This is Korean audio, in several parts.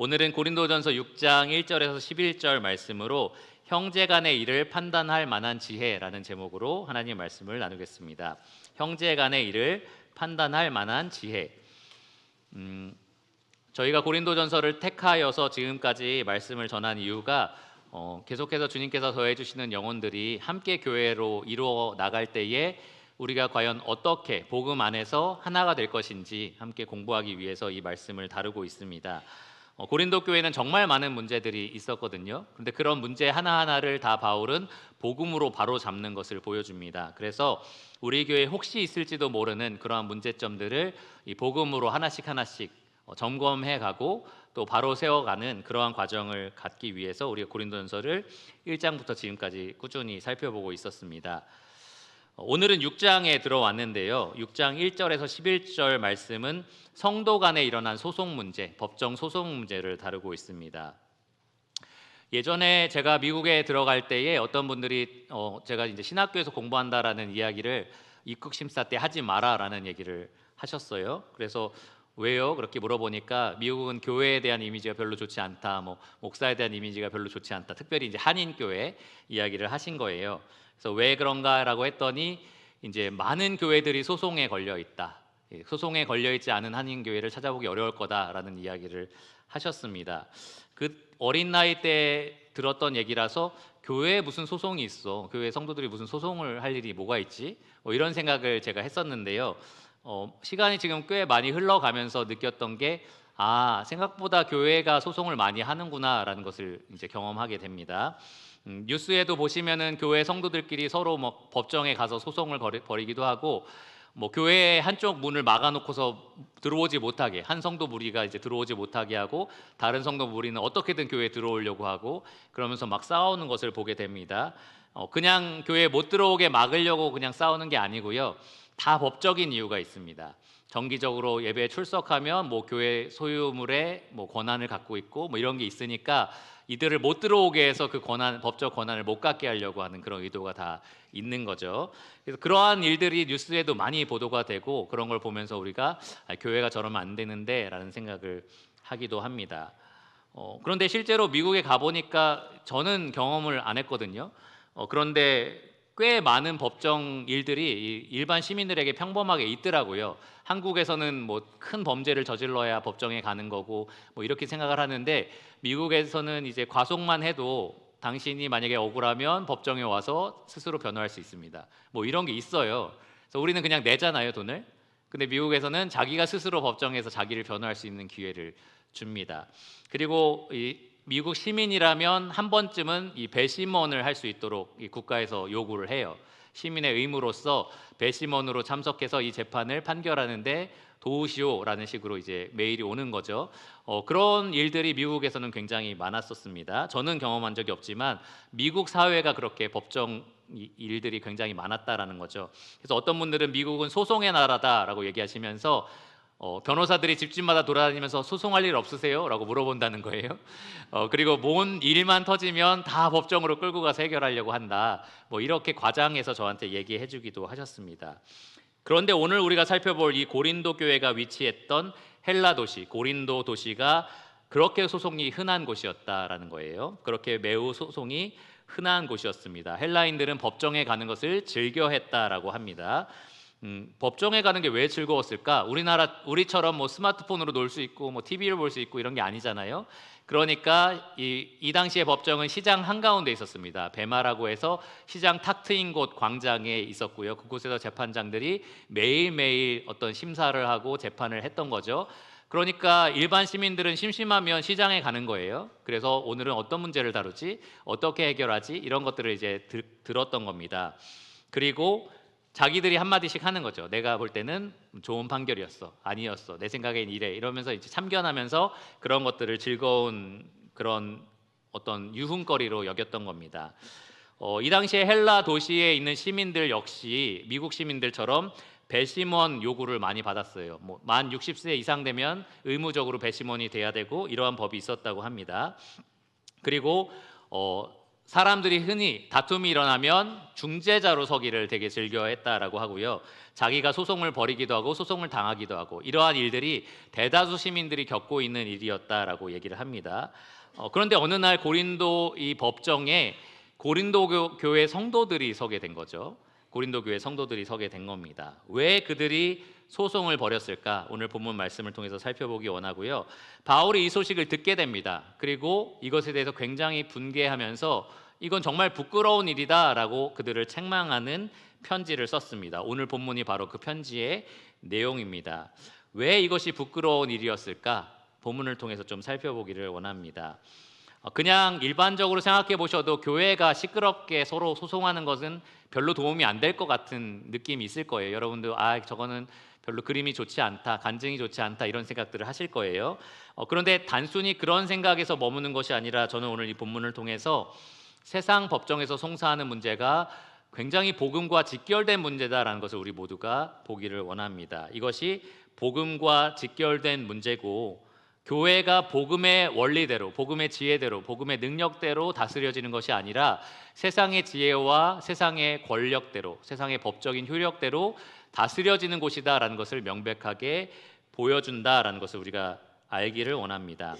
오늘은 고린도전서 6장 1절에서 11절 말씀으로 형제간의 일을 판단할 만한 지혜라는 제목으로 하나님 말씀을 나누겠습니다. 형제간의 일을 판단할 만한 지혜. 저희가 고린도전서를 택하여서 지금까지 말씀을 전한 이유가 계속해서 주님께서 더해 주시는 영혼들이 함께 교회로 이루어 나갈 때에 우리가 과연 어떻게 복음 안에서 하나가 될 것인지 함께 공부하기 위해서 이 말씀을 다루고 있습니다. 고린도 교회는 정말 많은 문제들이 있었거든요. 그런데 그런 문제 하나하나를 다 바울은 복음으로 바로 잡는 것을 보여줍니다. 그래서 우리 교회에 혹시 있을지도 모르는 그러한 문제점들을 이 복음으로 하나씩 점검해 가고 또 바로 세워가는 그러한 과정을 갖기 위해서 우리가 고린도전서를 1장부터 지금까지 꾸준히 살펴보고 있었습니다. 오늘은 6장에 들어왔는데요. 6장 1절에서 11절 말씀은 성도 간에 일어난 소송 문제, 법정 소송 문제를 다루고 있습니다. 예전에 제가 미국에 들어갈 때에 어떤 분들이 제가 이제 신학교에서 공부한다라는 이야기를 입국 심사 때 하지 마라라는 얘기를 하셨어요. 그래서 왜요? 그렇게 물어보니까 미국은 교회에 대한 이미지가 별로 좋지 않다, 목사에 대한 이미지가 별로 좋지 않다. 특별히 이제 한인교회 이야기를 하신 거예요. 그래서 왜 그런가라고 했더니 이제 많은 교회들이 소송에 걸려 있다. 소송에 걸려 있지 않은 한인 교회를 찾아보기 어려울 거다라는 이야기를 하셨습니다. 그 어린 나이 때 들었던 얘기라서 교회에 무슨 소송이 있어? 교회 성도들이 무슨 소송을 할 일이 뭐가 있지? 이런 생각을 제가 했었는데요. 시간이 지금 꽤 많이 흘러가면서 느꼈던 게 생각보다 교회가 소송을 많이 하는구나라는 것을 이제 경험하게 됩니다. 뉴스에도 보시면은 교회 성도들끼리 서로 법정에 가서 소송을 벌이기도 하고, 교회 한쪽 문을 막아놓고서 들어오지 못하게, 한 성도 무리가 이제 들어오지 못하게 하고 다른 성도 무리는 어떻게든 교회에 들어오려고 하고 그러면서 막 싸우는 것을 보게 됩니다. 그냥 교회에 못 들어오게 막으려고 그냥 싸우는 게 아니고요. 다 법적인 이유가 있습니다. 정기적으로 예배에 출석하면 교회 소유물의 권한을 갖고 있고 이런 게 있으니까 이들을 못 들어오게 해서 그 법적 권한을 못 갖게 하려고 하는 그런 의도가 다 있는 거죠. 그래서 그러한 일들이 뉴스에도 많이 보도가 되고 그런 걸 보면서 우리가 교회가 저러면 안 되는데 라는 생각을 하기도 합니다. 그런데 실제로 미국에 가보니까 저는 경험을 안 했거든요. 그런데 꽤 많은 법정 일들이 일반 시민들에게 평범하게 있더라고요. 한국에서는 큰 범죄를 저질러야 법정에 가는 거고 이렇게 생각을 하는데, 미국에서는 이제 과속만 해도 당신이 만약에 억울하면 법정에 와서 스스로 변호할 수 있습니다. 이런 게 있어요. 그래서 우리는 그냥 내잖아요, 돈을. 근데 미국에서는 자기가 스스로 법정에서 자기를 변호할 수 있는 기회를 줍니다. 그리고 미국 시민이라면 한 번쯤은 이 배심원을 할 수 있도록 이 국가에서 요구를 해요. 시민의 의무로서 배심원으로 참석해서 이 재판을 판결하는데 도우시오라는 식으로 이제 메일이 오는 거죠. 그런 일들이 미국에서는 굉장히 많았었습니다. 저는 경험한 적이 없지만 미국 사회가 그렇게 법정 일들이 굉장히 많았다라는 거죠. 그래서 어떤 분들은 미국은 소송의 나라다라고 얘기하시면서 변호사들이 집집마다 돌아다니면서 소송할 일 없으세요? 라고 물어본다는 거예요. 그리고 뭔 일만 터지면 다 법정으로 끌고 가서 해결하려고 한다. 이렇게 과장해서 저한테 얘기해 주기도 하셨습니다. 그런데 오늘 우리가 살펴볼 이 고린도 교회가 위치했던 헬라 도시, 고린도 도시가 그렇게 소송이 흔한 곳이었다라는 거예요. 그렇게 매우 소송이 흔한 곳이었습니다. 헬라인들은 법정에 가는 것을 즐겨했다라고 합니다. 법정에 가는 게 왜 즐거웠을까? 우리처럼 스마트폰으로 놀 수 있고 TV를 볼 수 있고 이런 게 아니잖아요. 그러니까 이 당시의 법정은 시장 한가운데 있었습니다. 베마라고 해서 시장 탁 트인 곳 광장에 있었고요. 그곳에서 재판장들이 매일매일 어떤 심사를 하고 재판을 했던 거죠. 그러니까 일반 시민들은 심심하면 시장에 가는 거예요. 그래서 오늘은 어떤 문제를 다루지? 어떻게 해결하지? 이런 것들을 이제 들었던 겁니다. 그리고 자기들이 한마디씩 하는 거죠. 내가 볼 때는 좋은 판결이었어, 아니었어, 내 생각엔 이래, 이러면서 이제 참견하면서 그런 것들을 즐거운 그런 어떤 유흥거리로 여겼던 겁니다. 이 당시에 헬라 도시에 있는 시민들 역시 미국 시민들처럼 배심원 요구를 많이 받았어요. 만 60세 이상 되면 의무적으로 배심원이 돼야 되고 이러한 법이 있었다고 합니다. 그리고 사람들이 흔히 다툼이 일어나면 중재자로 서기를 되게 즐겨했다라고 하고요. 자기가 소송을 벌이기도 하고 소송을 당하기도 하고 이러한 일들이 대다수 시민들이 겪고 있는 일이었다라고 얘기를 합니다. 그런데 어느 날 고린도 이 법정에 고린도 교회 성도들이 서게 된 거죠. 고린도 교회 성도들이 서게 된 겁니다. 왜 그들이 소송을 벌였을까? 오늘 본문 말씀을 통해서 살펴보기 원하고요. 바울이 이 소식을 듣게 됩니다. 그리고 이것에 대해서 굉장히 분개하면서 이건 정말 부끄러운 일이다라고 그들을 책망하는 편지를 썼습니다. 오늘 본문이 바로 그 편지의 내용입니다. 왜 이것이 부끄러운 일이었을까? 본문을 통해서 좀 살펴보기를 원합니다. 그냥 일반적으로 생각해 보셔도 교회가 시끄럽게 서로 소송하는 것은 별로 도움이 안 될 것 같은 느낌이 있을 거예요. 여러분도 저거는 별로 그림이 좋지 않다, 간증이 좋지 않다 이런 생각들을 하실 거예요. 그런데 단순히 그런 생각에서 머무는 것이 아니라 저는 오늘 이 본문을 통해서 세상 법정에서 송사하는 문제가 굉장히 복음과 직결된 문제다라는 것을 우리 모두가 보기를 원합니다. 이것이 복음과 직결된 문제고 교회가 복음의 원리대로, 복음의 지혜대로, 복음의 능력대로 다스려지는 것이 아니라 세상의 지혜와 세상의 권력대로, 세상의 법적인 효력대로 다스려지는 곳이다라는 것을 명백하게 보여준다라는 것을 우리가 알기를 원합니다.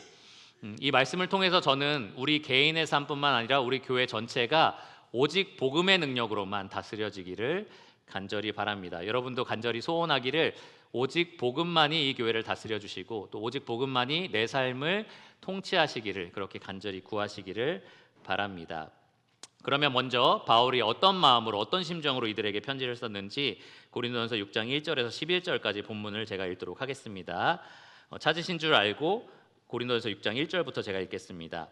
이 말씀을 통해서 저는 우리 개인의 삶뿐만 아니라 우리 교회 전체가 오직 복음의 능력으로만 다스려지기를 간절히 바랍니다. 여러분도 간절히 소원하기를 오직 복음만이 이 교회를 다스려 주시고 또 오직 복음만이 내 삶을 통치하시기를 그렇게 간절히 구하시기를 바랍니다. 그러면 먼저 바울이 어떤 마음으로 어떤 심정으로 이들에게 편지를 썼는지 고린도전서 6장 1절에서 11절까지 본문을 제가 읽도록 하겠습니다. 찾으신 줄 알고 고린도전서 6장 1절부터 제가 읽겠습니다.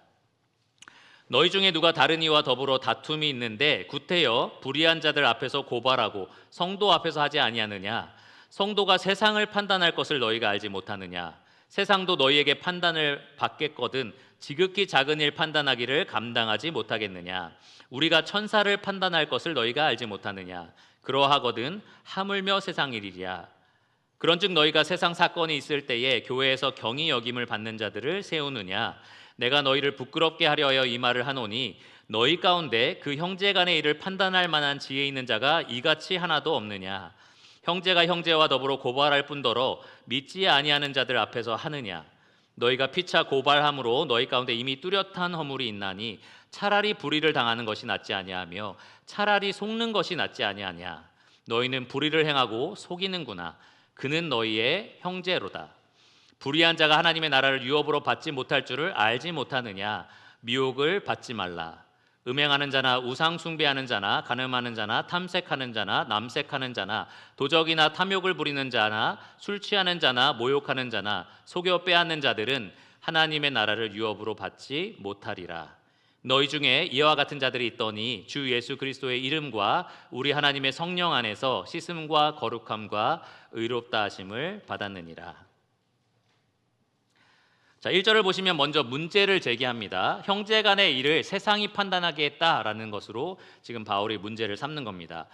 너희 중에 누가 다른 이와 더불어 다툼이 있는데 구태여 불의한 자들 앞에서 고발하고 성도 앞에서 하지 아니하느냐? 성도가 세상을 판단할 것을 너희가 알지 못하느냐? 세상도 너희에게 판단을 받겠거든 지극히 작은 일 판단하기를 감당하지 못하겠느냐? 우리가 천사를 판단할 것을 너희가 알지 못하느냐? 그러하거든 하물며 세상 일이랴. 그런즉 너희가 세상 사건이 있을 때에 교회에서 경히 여김을 받는 자들을 세우느냐? 내가 너희를 부끄럽게 하려 하여 이 말을 하노니 너희 가운데 그 형제 간의 일을 판단할 만한 지혜 있는 자가 이같이 하나도 없느냐? 형제가 형제와 더불어 고발할 뿐더러 믿지 아니하는 자들 앞에서 하느냐? 너희가 피차 고발함으로 너희 가운데 이미 뚜렷한 허물이 있나니 차라리 불의를 당하는 것이 낫지 아니하며 차라리 속는 것이 낫지 아니하냐? 너희는 불의를 행하고 속이는구나. 그는 너희의 형제로다. 불의한 자가 하나님의 나라를 유업으로 받지 못할 줄을 알지 못하느냐? 미혹을 받지 말라. 음행하는 자나 우상 숭배하는 자나 간음하는 자나 탐색하는 자나 남색하는 자나 도적이나 탐욕을 부리는 자나 술 취하는 자나 모욕하는 자나 속여 빼앗는 자들은 하나님의 나라를 유업으로 받지 못하리라. 너희 중에 이와 같은 자들이 있더니 주 예수 그리스도의 이름과 우리 하나님의 성령 안에서 씻음과 거룩함과 의롭다 하심을 받았느니라. 자, 1절을 보시면 먼저 문제를 제기합니다. 형제 간의 일을 세상이 판단하게 했다라는 것으로 지금 바울이 문제를 삼는 겁니다.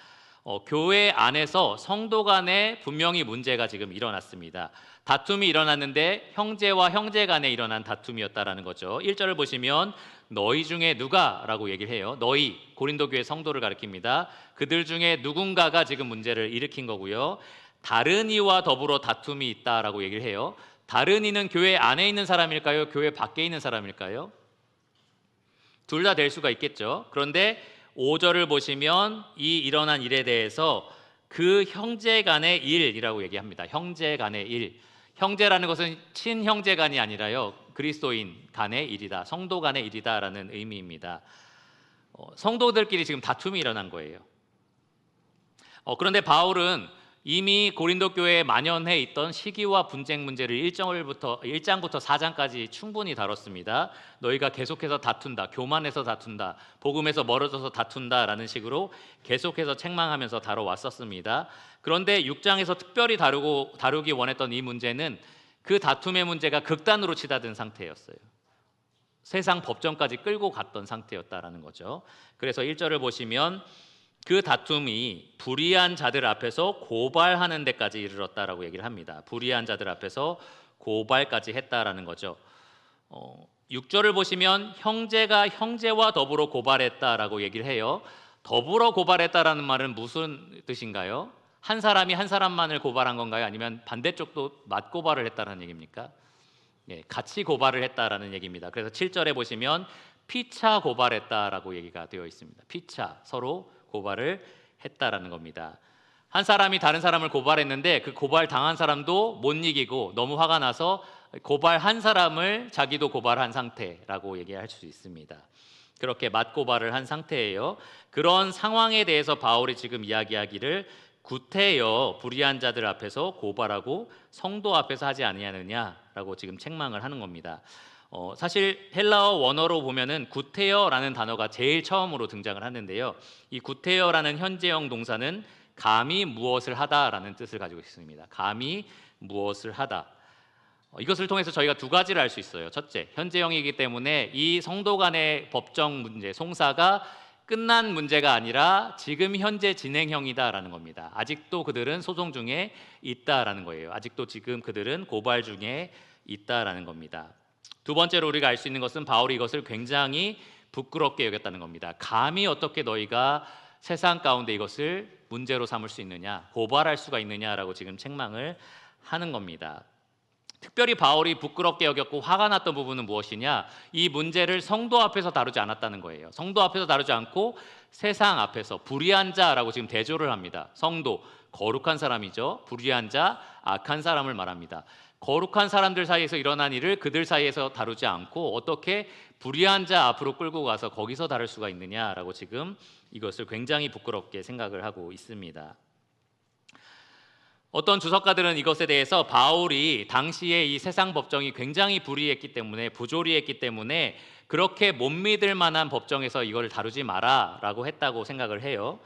교회 안에서 성도 간에 분명히 문제가 지금 일어났습니다. 다툼이 일어났는데 형제와 형제 간에 일어난 다툼이었다라는 거죠. 1절을 보시면 너희 중에 누가라고 얘기를 해요. 너희, 고린도 교회 성도를 가리킵니다. 그들 중에 누군가가 지금 문제를 일으킨 거고요. 다른 이와 더불어 다툼이 있다라고 얘기를 해요. 다른 이는 교회 안에 있는 사람일까요? 교회 밖에 있는 사람일까요? 둘 다 될 수가 있겠죠. 그런데 5절을 보시면 이 일어난 일에 대해서 그 형제 간의 일이라고 얘기합니다. 형제 간의 일. 형제라는 것은 친형제 간이 아니라요. 그리스도인 간의 일이다. 성도 간의 일이다라는 의미입니다. 성도들끼리 지금 다툼이 일어난 거예요. 그런데 바울은 이미 고린도 교회에 만연해 있던 시기와 분쟁 문제를 1장부터 4장까지 충분히 다뤘습니다. 너희가 계속해서 다툰다, 교만해서 다툰다, 복음에서 멀어져서 다툰다라는 식으로 계속해서 책망하면서 다뤄왔었습니다. 그런데 6장에서 특별히 다루기 원했던 이 문제는 그 다툼의 문제가 극단으로 치닫은 상태였어요. 세상 법정까지 끌고 갔던 상태였다라는 거죠. 그래서 1절을 보시면 그 다툼이 불의한 자들 앞에서 고발하는 데까지 이르렀다라고 얘기를 합니다. 불의한 자들 앞에서 고발까지 했다라는 거죠. 6절을 보시면 형제가 형제와 더불어 고발했다라고 얘기를 해요. 더불어 고발했다라는 말은 무슨 뜻인가요? 한 사람이 한 사람만을 고발한 건가요? 아니면 반대쪽도 맞고발을 했다는 얘기입니까? 예, 같이 고발을 했다라는 얘기입니다. 그래서 7절에 보시면 피차 고발했다라고 얘기가 되어 있습니다. 피차, 서로 고발을 했다라는 겁니다. 한 사람이 다른 사람을 고발했는데 그 고발 당한 사람도 못 이기고 너무 화가 나서 고발한 사람을 자기도 고발한 상태라고 얘기할 수 있습니다. 그렇게 맞고발을 한 상태예요. 그런 상황에 대해서 바울이 지금 이야기하기를 구태여 불의한 자들 앞에서 고발하고 성도 앞에서 하지 아니하느냐라고 지금 책망을 하는 겁니다. 사실 헬라어 원어로 보면은 구태여라는 단어가 제일 처음으로 등장을 하는데요. 이 구태여라는 현재형 동사는 감히 무엇을 하다라는 뜻을 가지고 있습니다. 감히 무엇을 하다. 이것을 통해서 저희가 두 가지를 알 수 있어요. 첫째, 현재형이기 때문에 이 성도 간의 법정 문제, 송사가 끝난 문제가 아니라 지금 현재 진행형이다라는 겁니다. 아직도 그들은 소송 중에 있다라는 거예요. 아직도 지금 그들은 고발 중에 있다라는 겁니다. 두 번째로 우리가 알 수 있는 것은 바울이 이것을 굉장히 부끄럽게 여겼다는 겁니다. 감히 어떻게 너희가 세상 가운데 이것을 문제로 삼을 수 있느냐, 고발할 수가 있느냐라고 지금 책망을 하는 겁니다. 특별히 바울이 부끄럽게 여겼고 화가 났던 부분은 무엇이냐? 이 문제를 성도 앞에서 다루지 않았다는 거예요. 성도 앞에서 다루지 않고 세상 앞에서 불의한 자라고 지금 대조를 합니다. 성도, 거룩한 사람이죠. 불의한 자, 악한 사람을 말합니다. 거룩한 사람들 사이에서 일어난 일을 그들 사이에서 다루지 않고 어떻게 불의한 자 앞으로 끌고 가서 거기서 다룰 수가 있느냐라고 지금 이것을 굉장히 부끄럽게 생각을 하고 있습니다. 어떤 주석가들은 이것에 대해서 바울이 당시에 이 세상 법정이 굉장히 불의했기 때문에 부조리했기 때문에 그렇게 못 믿을 만한 법정에서 이걸 다루지 마라라고 했다고 생각을 해요.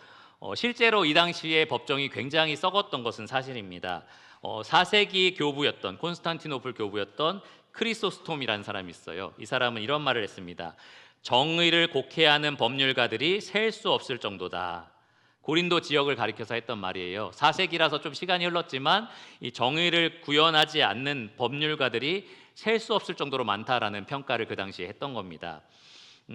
실제로 이 당시에 법정이 굉장히 썩었던 것은 사실입니다. 4세기 교부였던 콘스탄티노플 교부였던 크리소스톰이라는 사람이 있어요. 이 사람은 이런 말을 했습니다. 정의를 곡해하는 법률가들이 셀 수 없을 정도다. 고린도 지역을 가리켜서 했던 말이에요. 4세기라서 좀 시간이 흘렀지만 이 정의를 구현하지 않는 법률가들이 셀 수 없을 정도로 많다라는 평가를 그 당시에 했던 겁니다.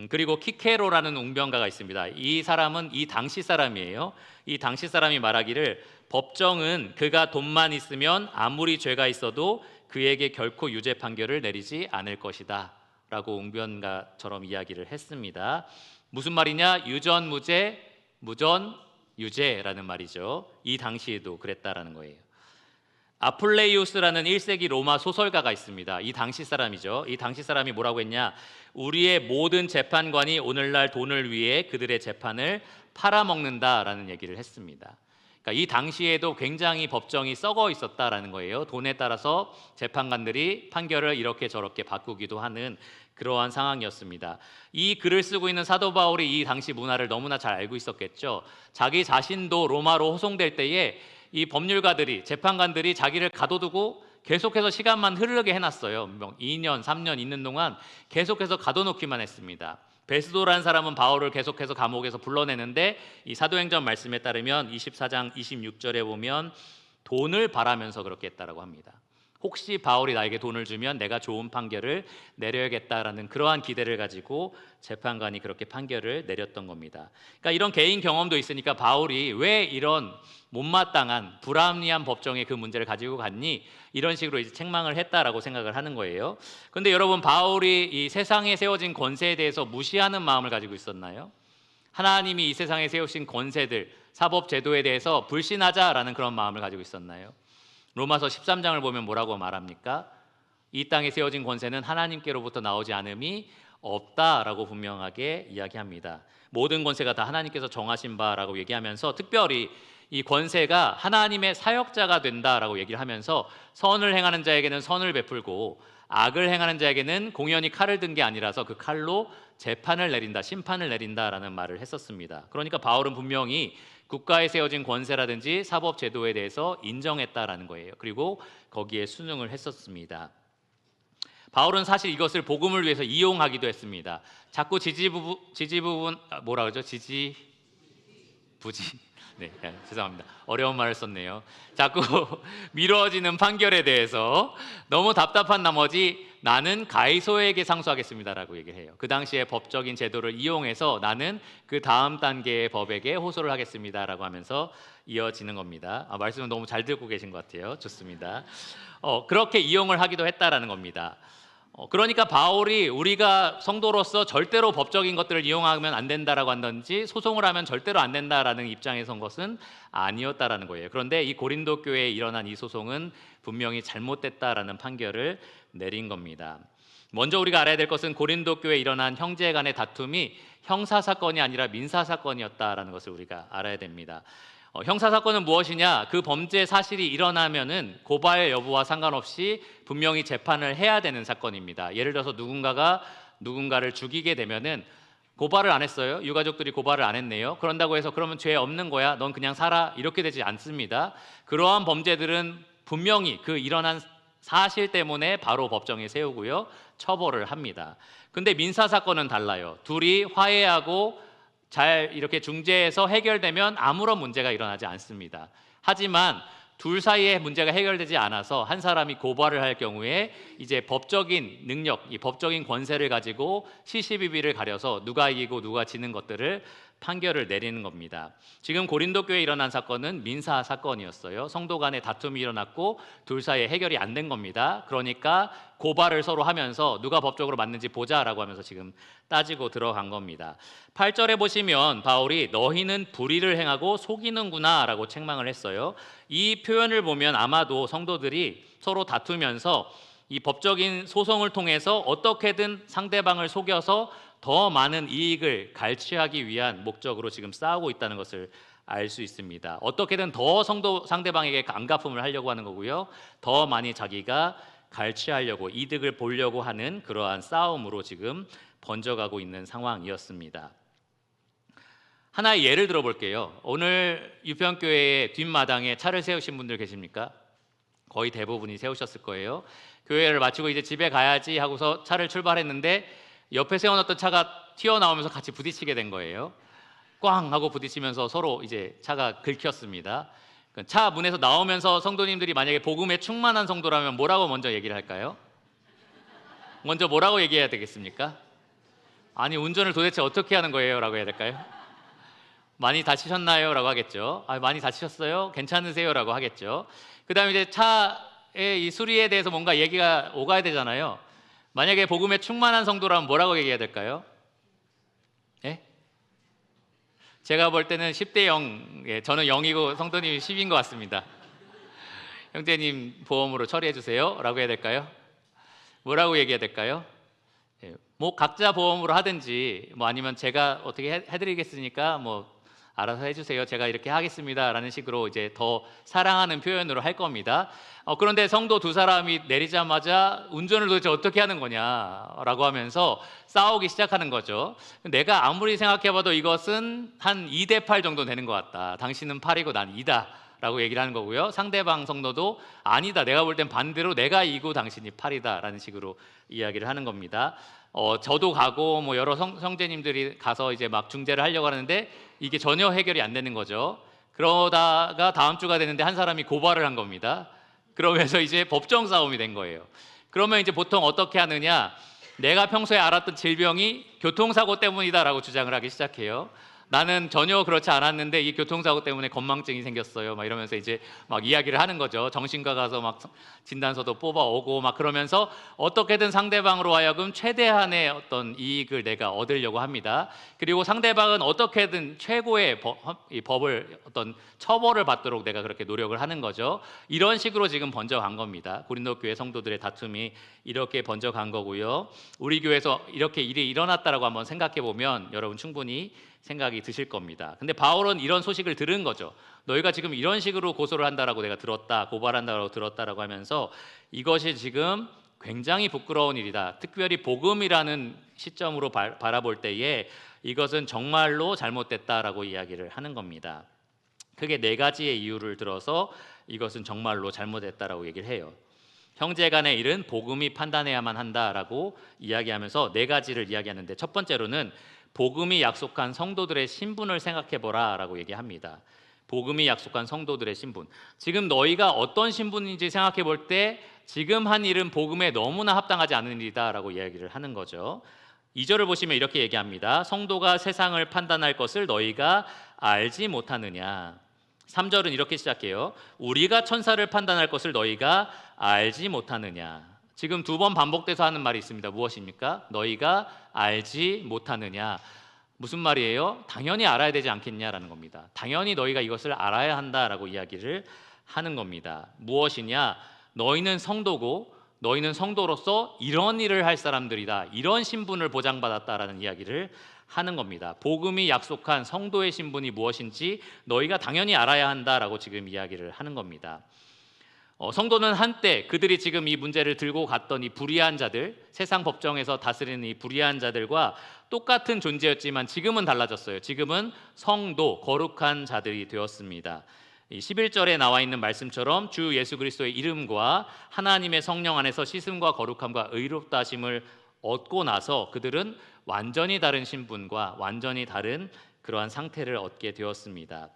그리고 키케로라는 웅변가가 있습니다. 이 사람은 이 당시 사람이에요. 이 당시 사람이 말하기를 법정은 그가 돈만 있으면 아무리 죄가 있어도 그에게 결코 유죄 판결을 내리지 않을 것이다 라고 웅변가처럼 이야기를 했습니다. 무슨 말이냐? 유전무죄, 무전유죄라는 말이죠. 이 당시에도 그랬다라는 거예요. 아플레이우스라는 1세기 로마 소설가가 있습니다. 이 당시 사람이죠. 이 당시 사람이 뭐라고 했냐? 우리의 모든 재판관이 오늘날 돈을 위해 그들의 재판을 팔아먹는다라는 얘기를 했습니다. 그러니까 이 당시에도 굉장히 법정이 썩어 있었다라는 거예요. 돈에 따라서 재판관들이 판결을 이렇게 저렇게 바꾸기도 하는 그러한 상황이었습니다. 이 글을 쓰고 있는 사도 바울이 이 당시 문화를 너무나 잘 알고 있었겠죠. 자기 자신도 로마로 호송될 때에 이 법률가들이, 재판관들이 자기를 가둬두고 계속해서 시간만 흐르게 해놨어요. 2년, 3년 있는 동안 계속해서 가둬놓기만 했습니다. 베스도라는 사람은 바울을 계속해서 감옥에서 불러내는데 이 사도행전 말씀에 따르면 24장 26절에 보면 돈을 바라면서 그렇게 했다라고 합니다. 혹시 바울이 나에게 돈을 주면 내가 좋은 판결을 내려야겠다라는 그러한 기대를 가지고 재판관이 그렇게 판결을 내렸던 겁니다. 그러니까 이런 개인 경험도 있으니까 바울이 왜 이런 못마땅한 불합리한 법정에 그 문제를 가지고 갔니? 이런 식으로 이제 책망을 했다라고 생각을 하는 거예요. 그런데 여러분, 바울이 이 세상에 세워진 권세에 대해서 무시하는 마음을 가지고 있었나요? 하나님이 이 세상에 세우신 권세들, 사법 제도에 대해서 불신하자라는 그런 마음을 가지고 있었나요? 로마서 13장을 보면 뭐라고 말합니까? 이 땅에 세워진 권세는 하나님께로부터 나오지 않음이 없다라고 분명하게 이야기합니다. 모든 권세가 다 하나님께서 정하신 바라고 얘기하면서 특별히 이 권세가 하나님의 사역자가 된다라고 얘기를 하면서 선을 행하는 자에게는 선을 베풀고 악을 행하는 자에게는 공연히 칼을 든 게 아니라서 그 칼로 재판을 내린다, 심판을 내린다라는 말을 했었습니다. 그러니까 바울은 분명히 국가에 세워진 권세라든지 사법 제도에 대해서 인정했다라는 거예요. 그리고 거기에 순응을 했었습니다. 바울은 사실 이것을 복음을 위해서 이용하기도 했습니다. 자꾸 지지부분 뭐라 그러죠? 부지 네, 죄송합니다. 어려운 말을 썼네요. 자꾸 미뤄지는 판결에 대해서 너무 답답한 나머지 나는 가이소에게 상소하겠습니다라고 얘기를 해요. 그 당시에 법적인 제도를 이용해서 나는 그 다음 단계의 법에게 호소를 하겠습니다라고 하면서 이어지는 겁니다. 말씀을 너무 잘 듣고 계신 것 같아요. 좋습니다. 그렇게 이용을 하기도 했다라는 겁니다. 그러니까 바울이 우리가 성도로서 절대로 법적인 것들을 이용하면 안 된다라고 한다든지 소송을 하면 절대로 안 된다라는 입장에 선 것은 아니었다라는 거예요. 그런데 이 고린도 교회에 일어난 이 소송은 분명히 잘못됐다라는 판결을 내린 겁니다. 먼저 우리가 알아야 될 것은 고린도 교회에 일어난 형제 간의 다툼이 형사 사건이 아니라 민사 사건이었다라는 것을 우리가 알아야 됩니다. 형사 사건은 무엇이냐? 그 범죄 사실이 일어나면은 고발 여부와 상관없이 분명히 재판을 해야 되는 사건입니다. 예를 들어서 누군가가 누군가를 죽이게 되면은 고발을 안 했어요. 유가족들이 고발을 안 했네요. 그런다고 해서 그러면 죄 없는 거야. 넌 그냥 살아. 이렇게 되지 않습니다. 그러한 범죄들은 분명히 그 일어난 사실 때문에 바로 법정에 세우고요. 처벌을 합니다. 근데 민사 사건은 달라요. 둘이 화해하고 잘 이렇게 중재해서 해결되면 아무런 문제가 일어나지 않습니다. 하지만 둘 사이에 문제가 해결되지 않아서 한 사람이 고발을 할 경우에 이제 법적인 능력, 이 법적인 권세를 가지고 시시비비를 가려서 누가 이기고 누가 지는 것들을 판결을 내리는 겁니다. 지금 고린도 교회에 일어난 사건은 민사 사건이었어요. 성도 간에 다툼이 일어났고 둘 사이에 해결이 안 된 겁니다. 그러니까 고발을 서로 하면서 누가 법적으로 맞는지 보자라고 하면서 지금 따지고 들어간 겁니다. 8절에 보시면 바울이 너희는 불의를 행하고 속이는구나 라고 책망을 했어요. 이 표현을 보면 아마도 성도들이 서로 다투면서 이 법적인 소송을 통해서 어떻게든 상대방을 속여서 더 많은 이익을 갈취하기 위한 목적으로 지금 싸우고 있다는 것을 알 수 있습니다. 어떻게든 더 상대방에게 안갚음을 하려고 하는 거고요. 더 많이 자기가 갈취하려고 이득을 보려고 하는 그러한 싸움으로 지금 번져가고 있는 상황이었습니다. 하나의 예를 들어볼게요. 오늘 유평교회의 뒷마당에 차를 세우신 분들 계십니까? 거의 대부분이 세우셨을 거예요. 교회를 마치고 이제 집에 가야지 하고서 차를 출발했는데 옆에 세워놨던 차가 튀어나오면서 같이 부딪히게 된 거예요. 꽝 하고 부딪히면서 서로 이제 차가 긁혔습니다. 차 문에서 나오면서 성도님들이 만약에 복음에 충만한 성도라면 뭐라고 먼저 얘기를 할까요? 먼저 뭐라고 얘기해야 되겠습니까? 아니 운전을 도대체 어떻게 하는 거예요? 라고 해야 될까요? 많이 다치셨나요? 라고 하겠죠. 많이 다치셨어요? 괜찮으세요? 라고 하겠죠. 그 다음에 이제 차의 이 수리에 대해서 뭔가 얘기가 오가야 되잖아요. 만약에 복음에 충만한 성도라면 뭐라고 얘기해야 될까요? 예? 제가 볼 때는 10대 0, 예, 저는 0이고 성도님이 10인 것 같습니다. 형제님 보험으로 처리해 주세요 라고 해야 될까요? 뭐라고 얘기해야 될까요? 예, 뭐 각자 보험으로 하든지 뭐 아니면 제가 어떻게 해드리겠으니까 뭐 알아서 해주세요. 제가 이렇게 하겠습니다. 라는 식으로 이제 더 사랑하는 표현으로 할 겁니다. 그런데 성도 두 사람이 내리자마자 운전을 도대체 어떻게 하는 거냐라고 하면서 싸우기 시작하는 거죠. 내가 아무리 생각해봐도 이것은 한 2대8 정도 되는 것 같다. 당신은 8이고 난 2다. 라고 얘기를 하는 거고요. 상대방 성도도 아니다. 내가 볼 땐 반대로 내가 2고 당신이 8이다. 라는 식으로 이야기를 하는 겁니다. 저도 가고 뭐 여러 형제님들이 가서 이제 막 중재를 하려고 하는데 이게 전혀 해결이 안 되는 거죠. 그러다가 다음 주가 되는데 한 사람이 고발을 한 겁니다. 그러면서 이제 법정 싸움이 된 거예요. 그러면 이제 보통 어떻게 하느냐? 내가 평소에 알았던 질병이 교통사고 때문이다라고 주장을 하기 시작해요. 나는 전혀 그렇지 않았는데 이 교통사고 때문에 건망증이 생겼어요. 막 이러면서 이제 막 이야기를 하는 거죠. 정신과 가서 막 진단서도 뽑아오고 막 그러면서 어떻게든 상대방으로 하여금 최대한의 어떤 이익을 내가 얻으려고 합니다. 그리고 상대방은 어떻게든 최고의 법을 어떤 처벌을 받도록 내가 그렇게 노력을 하는 거죠. 이런 식으로 지금 번져간 겁니다. 고린도 교회 성도들의 다툼이 이렇게 번져간 거고요. 우리 교회에서 이렇게 일이 일어났다라고 한번 생각해 보면 여러분 충분히 생각이 드실 겁니다. 근데 바울은 이런 소식을 들은 거죠. 너희가 지금 이런 식으로 고소를 한다라고 내가 들었다, 고발한다라고 들었다라고 하면서 이것이 지금 굉장히 부끄러운 일이다. 특별히 복음이라는 시점으로 바라볼 때에 이것은 정말로 잘못됐다라고 이야기를 하는 겁니다. 크게 4가지의 이유를 들어서 이것은 정말로 잘못됐다라고 얘기를 해요. 형제 간의 일은 복음이 판단해야만 한다라고 이야기하면서 4가지를 이야기하는데 첫 번째로는 복음이 약속한 성도들의 신분을 생각해보라라고 얘기합니다. 복음이 약속한 성도들의 신분. 지금 너희가 어떤 신분인지 생각해 볼 때 지금 한 일은 복음에 너무나 합당하지 않은 일이다라고 이야기를 하는 거죠. 2절을 보시면 이렇게 얘기합니다. 성도가 세상을 판단할 것을 너희가 알지 못하느냐. 3절은 이렇게 시작해요. 우리가 천사를 판단할 것을 너희가 알지 못하느냐. 지금 두 번 반복돼서 하는 말이 있습니다. 무엇입니까? 너희가 알지 못하느냐. 무슨 말이에요? 당연히 알아야 되지 않겠냐라는 겁니다. 당연히 너희가 이것을 알아야 한다라고 이야기를 하는 겁니다. 무엇이냐? 너희는 성도고 너희는 성도로서 이런 일을 할 사람들이다. 이런 신분을 보장받았다라는 이야기를 하는 겁니다. 복음이 약속한 성도의 신분이 무엇인지 너희가 당연히 알아야 한다라고 지금 이야기를 하는 겁니다. 성도는 한때 그들이 지금 이 문제를 들고 갔던 이 불의한 자들, 세상 법정에서 다스리는 이 불의한 자들과 똑같은 존재였지만 지금은 달라졌어요. 지금은 성도, 거룩한 자들이 되었습니다. 11절에 나와 있는 말씀처럼 주 예수 그리스도의 이름과 하나님의 성령 안에서 씻음과 거룩함과 의롭다 하심을 얻고 나서 그들은 완전히 다른 신분과 완전히 다른 그러한 상태를 얻게 되었습니다.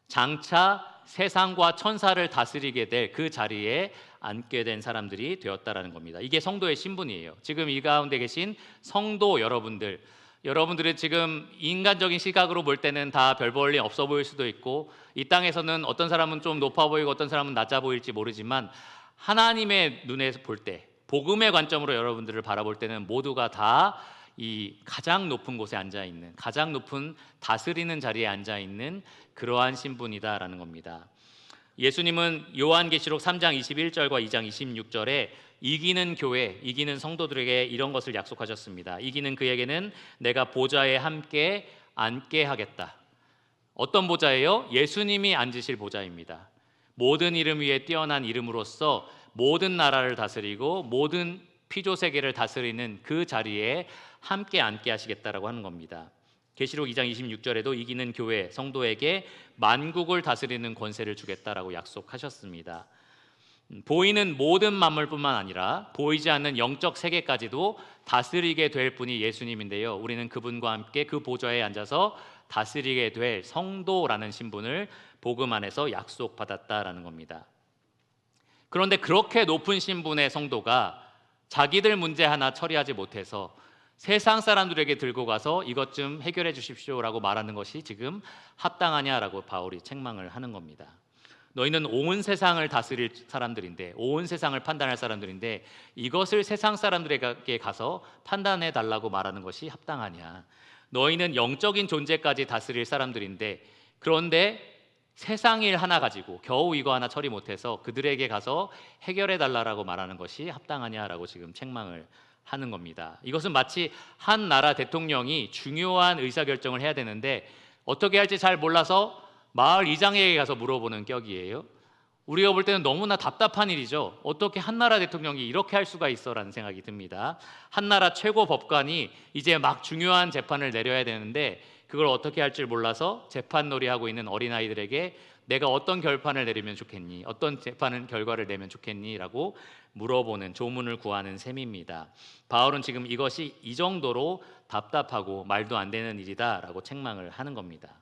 장차 세상과 천사를 다스리게 될 그 자리에 앉게 된 사람들이 되었다라는 겁니다. 이게 성도의 신분이에요. 지금 이 가운데 계신 성도 여러분들은 지금 인간적인 시각으로 볼 때는 다 별 볼 일 없어 보일 수도 있고 이 땅에서는 어떤 사람은 좀 높아 보이고 어떤 사람은 낮아 보일지 모르지만 하나님의 눈에서 볼 때 복음의 관점으로 여러분들을 바라볼 때는 모두가 다 이 가장 높은 곳에 앉아 있는 가장 높은 다스리는 자리에 앉아 있는 그러한 신분이다라는 겁니다. 예수님은 요한계시록 3장 21절과 2장 26절에 이기는 교회, 이기는 성도들에게 이런 것을 약속하셨습니다. 이기는 그에게는 내가 보좌에 함께 앉게 하겠다. 어떤 보좌예요? 예수님이 앉으실 보좌입니다. 모든 이름 위에 뛰어난 이름으로서 모든 나라를 다스리고 모든 피조 세계를 다스리는 그 자리에 함께 앉게 하시겠다라고 하는 겁니다. 계시록 2장 26절에도 이기는 교회 성도에게 만국을 다스리는 권세를 주겠다라고 약속하셨습니다. 보이는 모든 만물뿐만 아니라 보이지 않는 영적 세계까지도 다스리게 될 분이 예수님인데요. 우리는 그분과 함께 그 보좌에 앉아서 다스리게 될 성도라는 신분을 복음 안에서 약속받았다라는 겁니다. 그런데 그렇게 높은 신분의 성도가 자기들 문제 하나 처리하지 못해서 세상 사람들에게 들고 가서 이것 좀 해결해 주십시오라고 말하는 것이 지금 합당하냐라고 바울이 책망을 하는 겁니다. 너희는 온 세상을 다스릴 사람들인데 온 세상을 판단할 사람들인데 이것을 세상 사람들에게 가서 판단해 달라고 말하는 것이 합당하냐. 너희는 영적인 존재까지 다스릴 사람들인데 그런데 세상 일 하나 가지고 겨우 이거 하나 처리 못해서 그들에게 가서 해결해 달라고 말하는 것이 합당하냐라고 지금 책망을 하는 겁니다. 이것은 마치 한 나라 대통령이 중요한 의사결정을 해야 되는데 어떻게 할지 잘 몰라서 마을 이장에게 가서 물어보는 격이에요. 우리가 볼 때는 너무나 답답한 일이죠. 어떻게 한 나라 대통령이 이렇게 할 수가 있어라는 생각이 듭니다. 한 나라 최고 법관이 이제 막 중요한 재판을 내려야 되는데 그걸 어떻게 할 줄 몰라서 재판놀이 하고 있는 어린아이들에게 내가 어떤 결판을 내리면 좋겠니? 어떤 재판 결과를 내면 좋겠니? 라고 물어보는 조문을 구하는 셈입니다. 바울은 지금 이것이 이 정도로 답답하고 말도 안 되는 일이다 라고 책망을 하는 겁니다.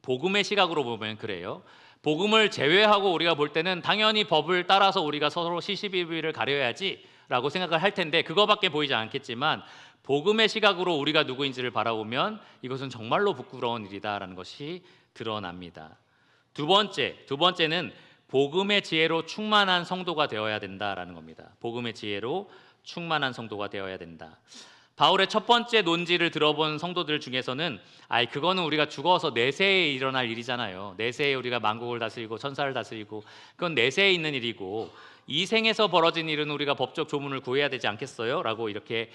복음의 시각으로 보면 그래요. 복음을 제외하고 우리가 볼 때는 당연히 법을 따라서 우리가 서로 시시비비를 가려야지 라고 생각을 할 텐데 그거밖에 보이지 않겠지만 복음의 시각으로 우리가 누구인지를 바라보면 이것은 정말로 부끄러운 일이다라는 것이 드러납니다. 두 번째는 복음의 지혜로 충만한 성도가 되어야 된다라는 겁니다. 복음의 지혜로 충만한 성도가 되어야 된다. 바울의 첫 번째 논지를 들어본 성도들 중에서는 그거는 우리가 죽어서 내세에 일어날 일이잖아요. 내세에 우리가 만국을 다스리고 천사를 다스리고 그건 내세에 있는 일이고 이 생에서 벌어진 일은 우리가 법적 조문을 구해야 되지 않겠어요? 라고 이렇게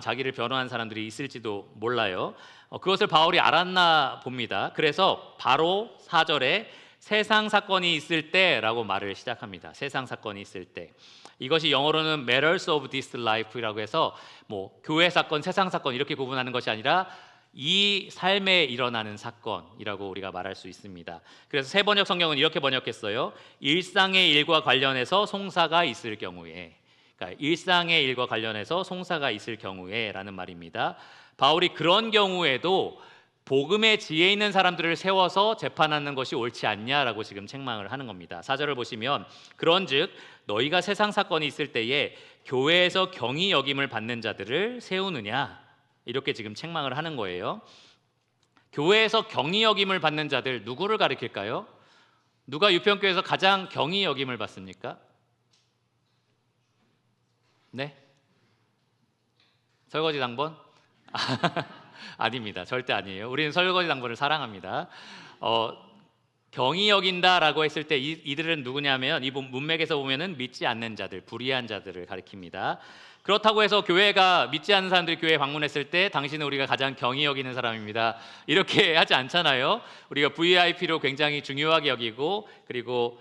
자기를 변호한 사람들이 있을지도 몰라요. 그것을 바울이 알았나 봅니다. 그래서 바로 4절에 세상 사건이 있을 때라고 말을 시작합니다. 세상 사건이 있을 때. 이것이 영어로는 matters of this life라고 해서 교회 사건, 세상 사건 이렇게 구분하는 것이 아니라 이 삶에 일어나는 사건이라고 우리가 말할 수 있습니다. 그래서 새 번역 성경은 이렇게 번역했어요. 일상의 일과 관련해서 송사가 있을 경우에. 그러니까 일상의 일과 관련해서 송사가 있을 경우에라는 말입니다. 바울이 그런 경우에도 복음의 지혜 있는 사람들을 세워서 재판하는 것이 옳지 않냐라고 지금 책망을 하는 겁니다. 4절을 보시면 그런즉 너희가 세상 사건이 있을 때에 교회에서 경히 여김을 받는 자들을 세우느냐 이렇게 지금 책망을 하는 거예요. 교회에서 경히 여김을 받는 자들 누구를 가리킬까요? 누가 유평교회에서 가장 경히 여김을 받습니까? 네? 설거지 당번? 아닙니다. 절대 아니에요. 우리는 설거지 당번을 사랑합니다. 경히 여긴다라고 했을 때 이들은 누구냐면 이 문맥에서 보면은 믿지 않는 자들, 불의한 자들을 가리킵니다. 그렇다고 해서 교회가 믿지 않는 사람들이 교회에 방문했을 때 당신은 우리가 가장 경히 여기는 사람입니다. 이렇게 하지 않잖아요. 우리가 VIP로 굉장히 중요하게 여기고 그리고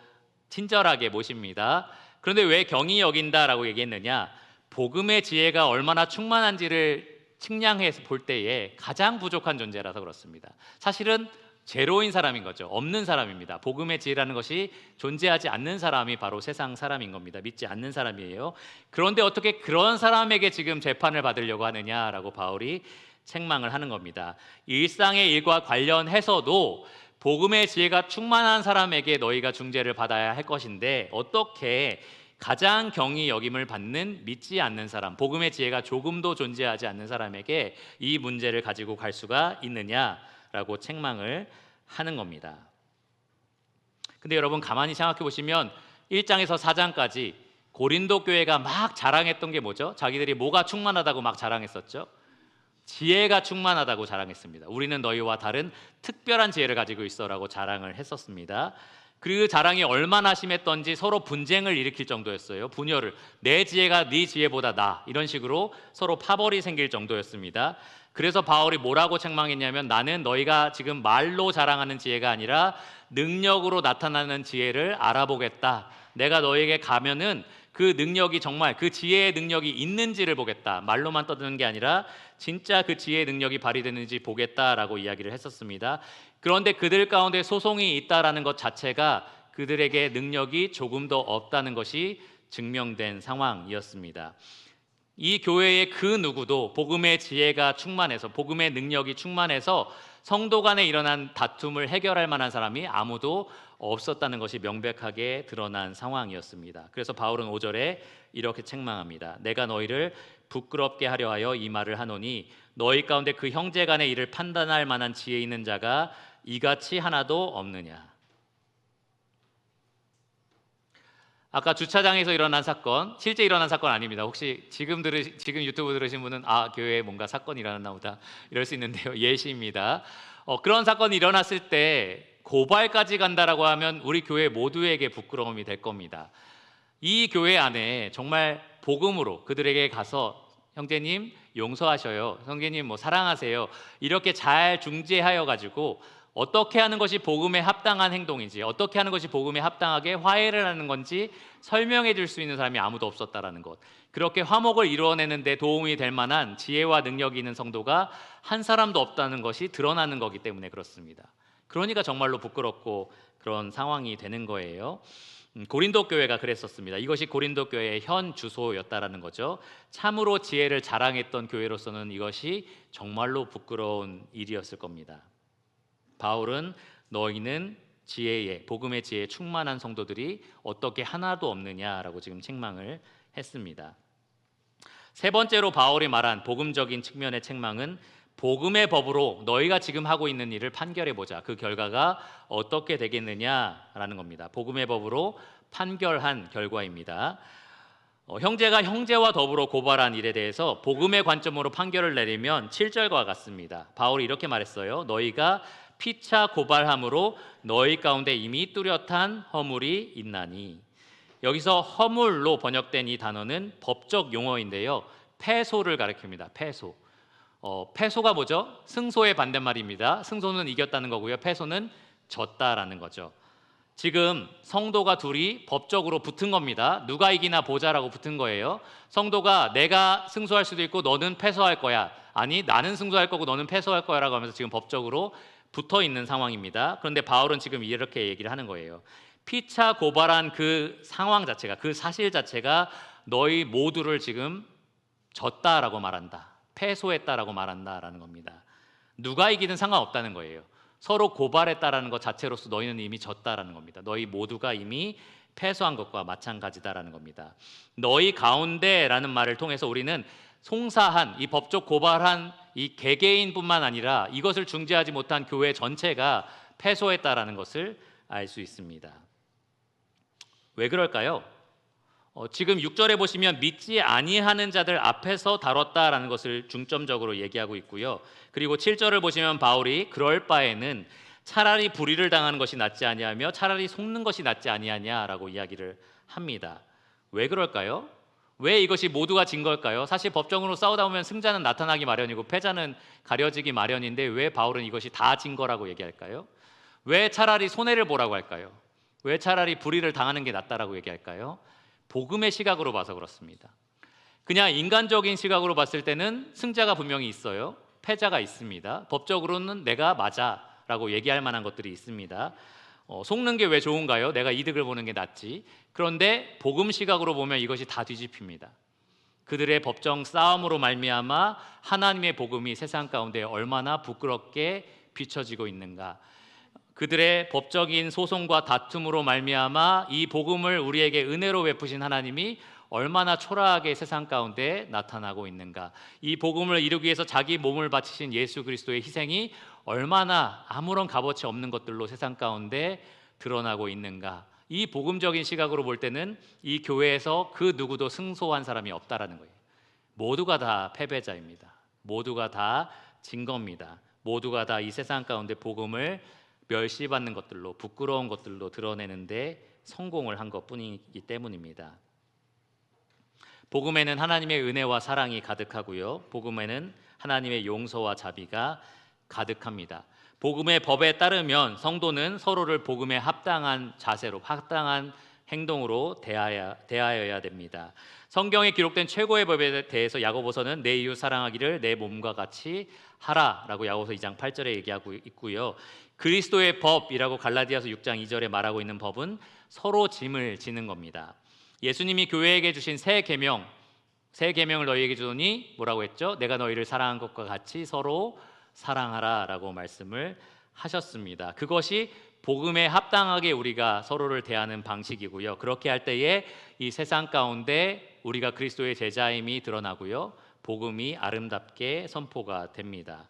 친절하게 모십니다. 그런데 왜 경히 여긴다라고 얘기했느냐? 복음의 지혜가 얼마나 충만한지를 측량해서 볼 때에 가장 부족한 존재라서 그렇습니다. 사실은 제로인 사람인 거죠. 없는 사람입니다. 복음의 지혜라는 것이 존재하지 않는 사람이 바로 세상 사람인 겁니다. 믿지 않는 사람이에요. 그런데 어떻게 그런 사람에게 지금 재판을 받으려고 하느냐라고 바울이 책망을 하는 겁니다. 일상의 일과 관련해서도 복음의 지혜가 충만한 사람에게 너희가 중재를 받아야 할 것인데 어떻게 가장 경히 여김을 받는 믿지 않는 사람, 복음의 지혜가 조금도 존재하지 않는 사람에게 이 문제를 가지고 갈 수가 있느냐라고 책망을 하는 겁니다. 근데 여러분 가만히 생각해 보시면 1장에서 4장까지 고린도 교회가 막 자랑했던 게 뭐죠? 자기들이 뭐가 충만하다고 막 자랑했었죠? 지혜가 충만하다고 자랑했습니다. 우리는 너희와 다른 특별한 지혜를 가지고 있어라고 자랑을 했었습니다. 그 자랑이 얼마나 심했던지 서로 분쟁을 일으킬 정도였어요. 분열을, 내 지혜가 네 지혜보다 나, 이런 식으로 서로 파벌이 생길 정도였습니다. 그래서 바울이 뭐라고 책망했냐면 나는 너희가 지금 말로 자랑하는 지혜가 아니라 능력으로 나타나는 지혜를 알아보겠다. 내가 너희에게 가면은 그 능력이 정말 그 지혜의 능력이 있는지를 보겠다. 말로만 떠드는 게 아니라 진짜 그 지혜의 능력이 발휘되는지 보겠다라고 이야기를 했었습니다. 그런데 그들 가운데 소송이 있다라는 것 자체가 그들에게 능력이 조금도 없다는 것이 증명된 상황이었습니다. 이 교회의 그 누구도 복음의 지혜가 충만해서 복음의 능력이 충만해서 성도 간에 일어난 다툼을 해결할 만한 사람이 아무도 없었다는 것이 명백하게 드러난 상황이었습니다. 그래서 바울은 5절에 이렇게 책망합니다. 내가 너희를 부끄럽게 하려 하여 이 말을 하노니 너희 가운데 그 형제 간의 일을 판단할 만한 지혜 있는 자가 이같이 하나도 없느냐. 아까 주차장에서 일어난 사건, 실제 일어난 사건 아닙니다. 혹시 지금 유튜브 들으신 분은 교회에 뭔가 사건이 일어났나 보다 이럴 수 있는데요. 예시입니다. 그런 사건이 일어났을 때 고발까지 간다라고 하면 우리 교회 모두에게 부끄러움이 될 겁니다. 이 교회 안에 정말 복음으로 그들에게 가서 형제님 용서하셔요, 형제님 뭐 사랑하세요, 이렇게 잘 중재하여 가지고 어떻게 하는 것이 복음에 합당한 행동인지, 어떻게 하는 것이 복음에 합당하게 화해를 하는 건지 설명해 줄 수 있는 사람이 아무도 없었다라는 것. 그렇게 화목을 이루어내는 데 도움이 될 만한 지혜와 능력이 있는 성도가 한 사람도 없다는 것이 드러나는 거기 때문에 그렇습니다. 그러니까 정말로 부끄럽고 그런 상황이 되는 거예요. 고린도 교회가 그랬었습니다. 이것이 고린도 교회의 현 주소였다라는 거죠. 참으로 지혜를 자랑했던 교회로서는 이것이 정말로 부끄러운 일이었을 겁니다. 바울은 너희는 지혜에, 복음의 지혜에 충만한 성도들이 어떻게 하나도 없느냐라고 지금 책망을 했습니다. 세 번째로 바울이 말한 복음적인 측면의 책망은 복음의 법으로 너희가 지금 하고 있는 일을 판결해 보자. 그 결과가 어떻게 되겠느냐라는 겁니다. 복음의 법으로 판결한 결과입니다. 형제가 형제와 더불어 고발한 일에 대해서 복음의 관점으로 판결을 내리면 7절과 같습니다. 바울이 이렇게 말했어요. 너희가 피차 고발함으로 너희 가운데 이미 뚜렷한 허물이 있나니. 여기서 허물로 번역된 이 단어는 법적 용어인데요, 패소를 가리킵니다. 패소. 패소가 뭐죠? 승소의 반대말입니다. 승소는 이겼다는 거고요, 패소는 졌다라는 거죠. 지금 성도가 둘이 법적으로 붙은 겁니다. 누가 이기나 보자라고 붙은 거예요. 성도가 내가 승소할 수도 있고 너는 패소할 거야, 아니 나는 승소할 거고 너는 패소할 거야 라고 하면서 지금 법적으로 붙어 있는 상황입니다. 그런데 바울은 지금 이렇게 얘기를 하는 거예요. 피차 고발한 그 상황 자체가, 그 사실 자체가 너희 모두를 지금 졌다라고 말한다. 패소했다라고 말한다라는 겁니다. 누가 이기든 상관없다는 거예요. 서로 고발했다라는 것 자체로서 너희는 이미 졌다라는 겁니다. 너희 모두가 이미 패소한 것과 마찬가지다라는 겁니다. 너희 가운데라는 말을 통해서 우리는 송사한 이 법적 고발한 이 개개인뿐만 아니라 이것을 중재하지 못한 교회 전체가 패소했다라는 것을 알 수 있습니다. 왜 그럴까요? 지금 6절에 보시면 믿지 아니하는 자들 앞에서 다뤘다라는 것을 중점적으로 얘기하고 있고요. 그리고 7절을 보시면 바울이 그럴 바에는 차라리 불의를 당하는 것이 낫지 아니하며 차라리 속는 것이 낫지 아니하냐라고 이야기를 합니다. 왜 그럴까요? 왜 이것이 모두가 진 걸까요? 사실 법정으로 싸우다 보면 승자는 나타나기 마련이고 패자는 가려지기 마련인데 왜 바울은 이것이 다 진 거라고 얘기할까요? 왜 차라리 손해를 보라고 할까요? 왜 차라리 불의를 당하는 게 낫다라고 얘기할까요? 복음의 시각으로 봐서 그렇습니다. 그냥 인간적인 시각으로 봤을 때는 승자가 분명히 있어요. 패자가 있습니다. 법적으로는 내가 맞아라고 얘기할 만한 것들이 있습니다. 속는 게 왜 좋은가요? 내가 이득을 보는 게 낫지. 그런데 복음 시각으로 보면 이것이 다 뒤집힙니다. 그들의 법정 싸움으로 말미암아 하나님의 복음이 세상 가운데 얼마나 부끄럽게 비춰지고 있는가. 그들의 법적인 소송과 다툼으로 말미암아 이 복음을 우리에게 은혜로 베푸신 하나님이 얼마나 초라하게 세상 가운데 나타나고 있는가. 이 복음을 이루기 위해서 자기 몸을 바치신 예수 그리스도의 희생이 얼마나 아무런 값어치 없는 것들로 세상 가운데 드러나고 있는가. 이 복음적인 시각으로 볼 때는 이 교회에서 그 누구도 승소한 사람이 없다라는 거예요. 모두가 다 패배자입니다. 모두가 다 진 겁니다. 모두가 다 이 세상 가운데 복음을 멸시받는 것들로, 부끄러운 것들로 드러내는데 성공을 한 것뿐이기 때문입니다. 복음에는 하나님의 은혜와 사랑이 가득하고요. 복음에는 하나님의 용서와 자비가 가득합니다. 복음의 법에 따르면 성도는 서로를 복음에 합당한 자세로, 합당한 행동으로 대하여야 됩니다. 성경에 기록된 최고의 법에 대해서 야고보서는 내 이웃 사랑하기를 내 몸과 같이 하라라고 야고보서 2장 8절에 얘기하고 있고요. 그리스도의 법이라고 갈라디아서 6장 2절에 말하고 있는 법은 서로 짐을 지는 겁니다. 예수님이 교회에게 주신 새 계명을 너희에게 주노니 뭐라고 했죠? 내가 너희를 사랑한 것과 같이 서로 사랑하라라고 말씀을 하셨습니다. 그것이 복음에 합당하게 우리가 서로를 대하는 방식이고요. 그렇게 할 때에 이 세상 가운데 우리가 그리스도의 제자임이 드러나고요. 복음이 아름답게 선포가 됩니다.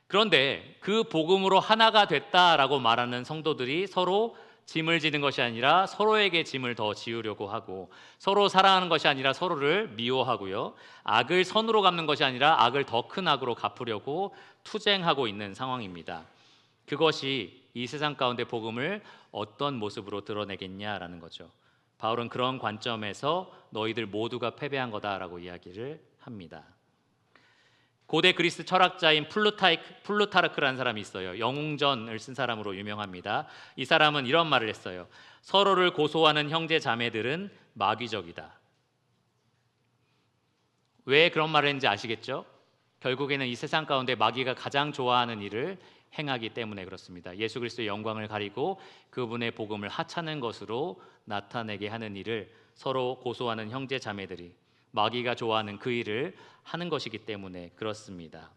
그런데 그 복음으로 하나가 됐다라고 말하는 성도들이 서로 짐을 지는 것이 아니라 서로에게 짐을 더 지우려고 하고, 서로 사랑하는 것이 아니라 서로를 미워하고요, 악을 선으로 갚는 것이 아니라 악을 더 큰 악으로 갚으려고 투쟁하고 있는 상황입니다. 그것이 이 세상 가운데 복음을 어떤 모습으로 드러내겠냐라는 거죠. 바울은 그런 관점에서 너희들 모두가 패배한 거다라고 이야기를 합니다. 고대 그리스 철학자인 플루타르크라는 사람이 있어요. 영웅전을 쓴 사람으로 유명합니다. 이 사람은 이런 말을 했어요. 서로를 고소하는 형제 자매들은 마귀적이다. 왜 그런 말을 했는지 아시겠죠? 결국에는 이 세상 가운데 마귀가 가장 좋아하는 일을 행하기 때문에 그렇습니다. 예수 그리스도의 영광을 가리고 그분의 복음을 하찮은 것으로 나타내게 하는 일을 서로 고소하는 형제 자매들이 마귀가 좋아하는 그 일을 하는 것이기 때문에 그렇습니다.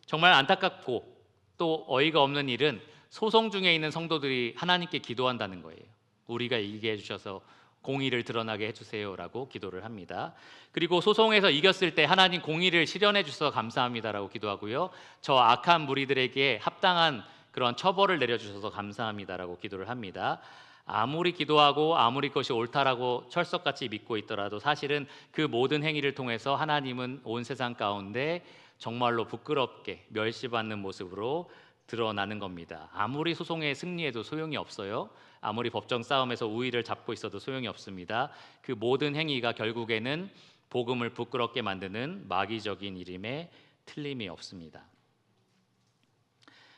정말 안타깝고 또 어이가 없는 일은 소송 중에 있는 성도들이 하나님께 기도한다는 거예요. 우리가 이기게 해주셔서 공의를 드러나게 해주세요라고 기도를 합니다. 그리고 소송에서 이겼을 때 하나님 공의를 실현해 주셔서 감사합니다라고 기도하고요. 저 악한 무리들에게 합당한 그런 처벌을 내려주셔서 감사합니다라고 기도를 합니다. 아무리 기도하고 아무리 그것이 옳다라고 철석같이 믿고 있더라도 사실은 그 모든 행위를 통해서 하나님은 온 세상 가운데 정말로 부끄럽게 멸시받는 모습으로 드러나는 겁니다. 아무리 소송에 승리해도 소용이 없어요. 아무리 법정 싸움에서 우위를 잡고 있어도 소용이 없습니다. 그 모든 행위가 결국에는 복음을 부끄럽게 만드는 마귀적인 일임에 틀림이 없습니다.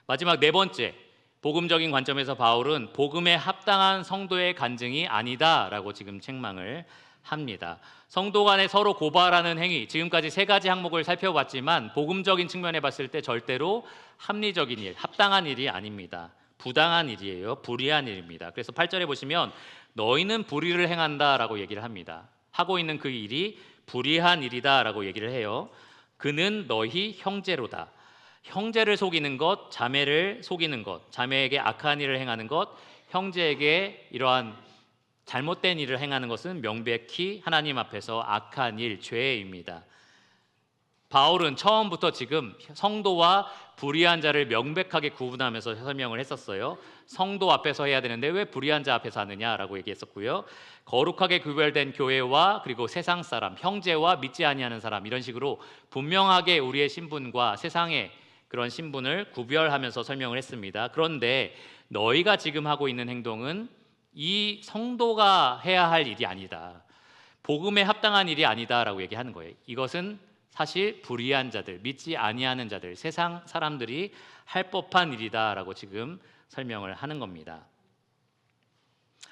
마지막 네 번째, 복음적인 관점에서 바울은 복음에 합당한 성도의 간증이 아니다라고 지금 책망을 합니다. 성도 간에 서로 고발하는 행위, 지금까지 세 가지 항목을 살펴봤지만 복음적인 측면에 봤을 때 절대로 합리적인 일, 합당한 일이 아닙니다. 부당한 일이에요. 불의한 일입니다. 그래서 8절에 보시면 너희는 불의를 행한다라고 얘기를 합니다. 하고 있는 그 일이 불의한 일이다라고 얘기를 해요. 그는 너희 형제로다. 형제를 속이는 것, 자매를 속이는 것, 자매에게 악한 일을 행하는 것, 형제에게 이러한 잘못된 일을 행하는 것은 명백히 하나님 앞에서 악한 일, 죄입니다. 바울은 처음부터 지금 성도와 불의한 자를 명백하게 구분하면서 설명을 했었어요. 성도 앞에서 해야 되는데 왜 불의한 자 앞에서 하느냐라고 얘기했었고요. 거룩하게 구별된 교회와 그리고 세상 사람, 형제와 믿지 아니하는 사람, 이런 식으로 분명하게 우리의 신분과 세상의 그런 신분을 구별하면서 설명을 했습니다. 그런데 너희가 지금 하고 있는 행동은 이 성도가 해야 할 일이 아니다. 복음에 합당한 일이 아니다라고 얘기하는 거예요. 이것은 사실 불의한 자들, 믿지 아니하는 자들, 세상 사람들이 할 법한 일이다라고 지금 설명을 하는 겁니다.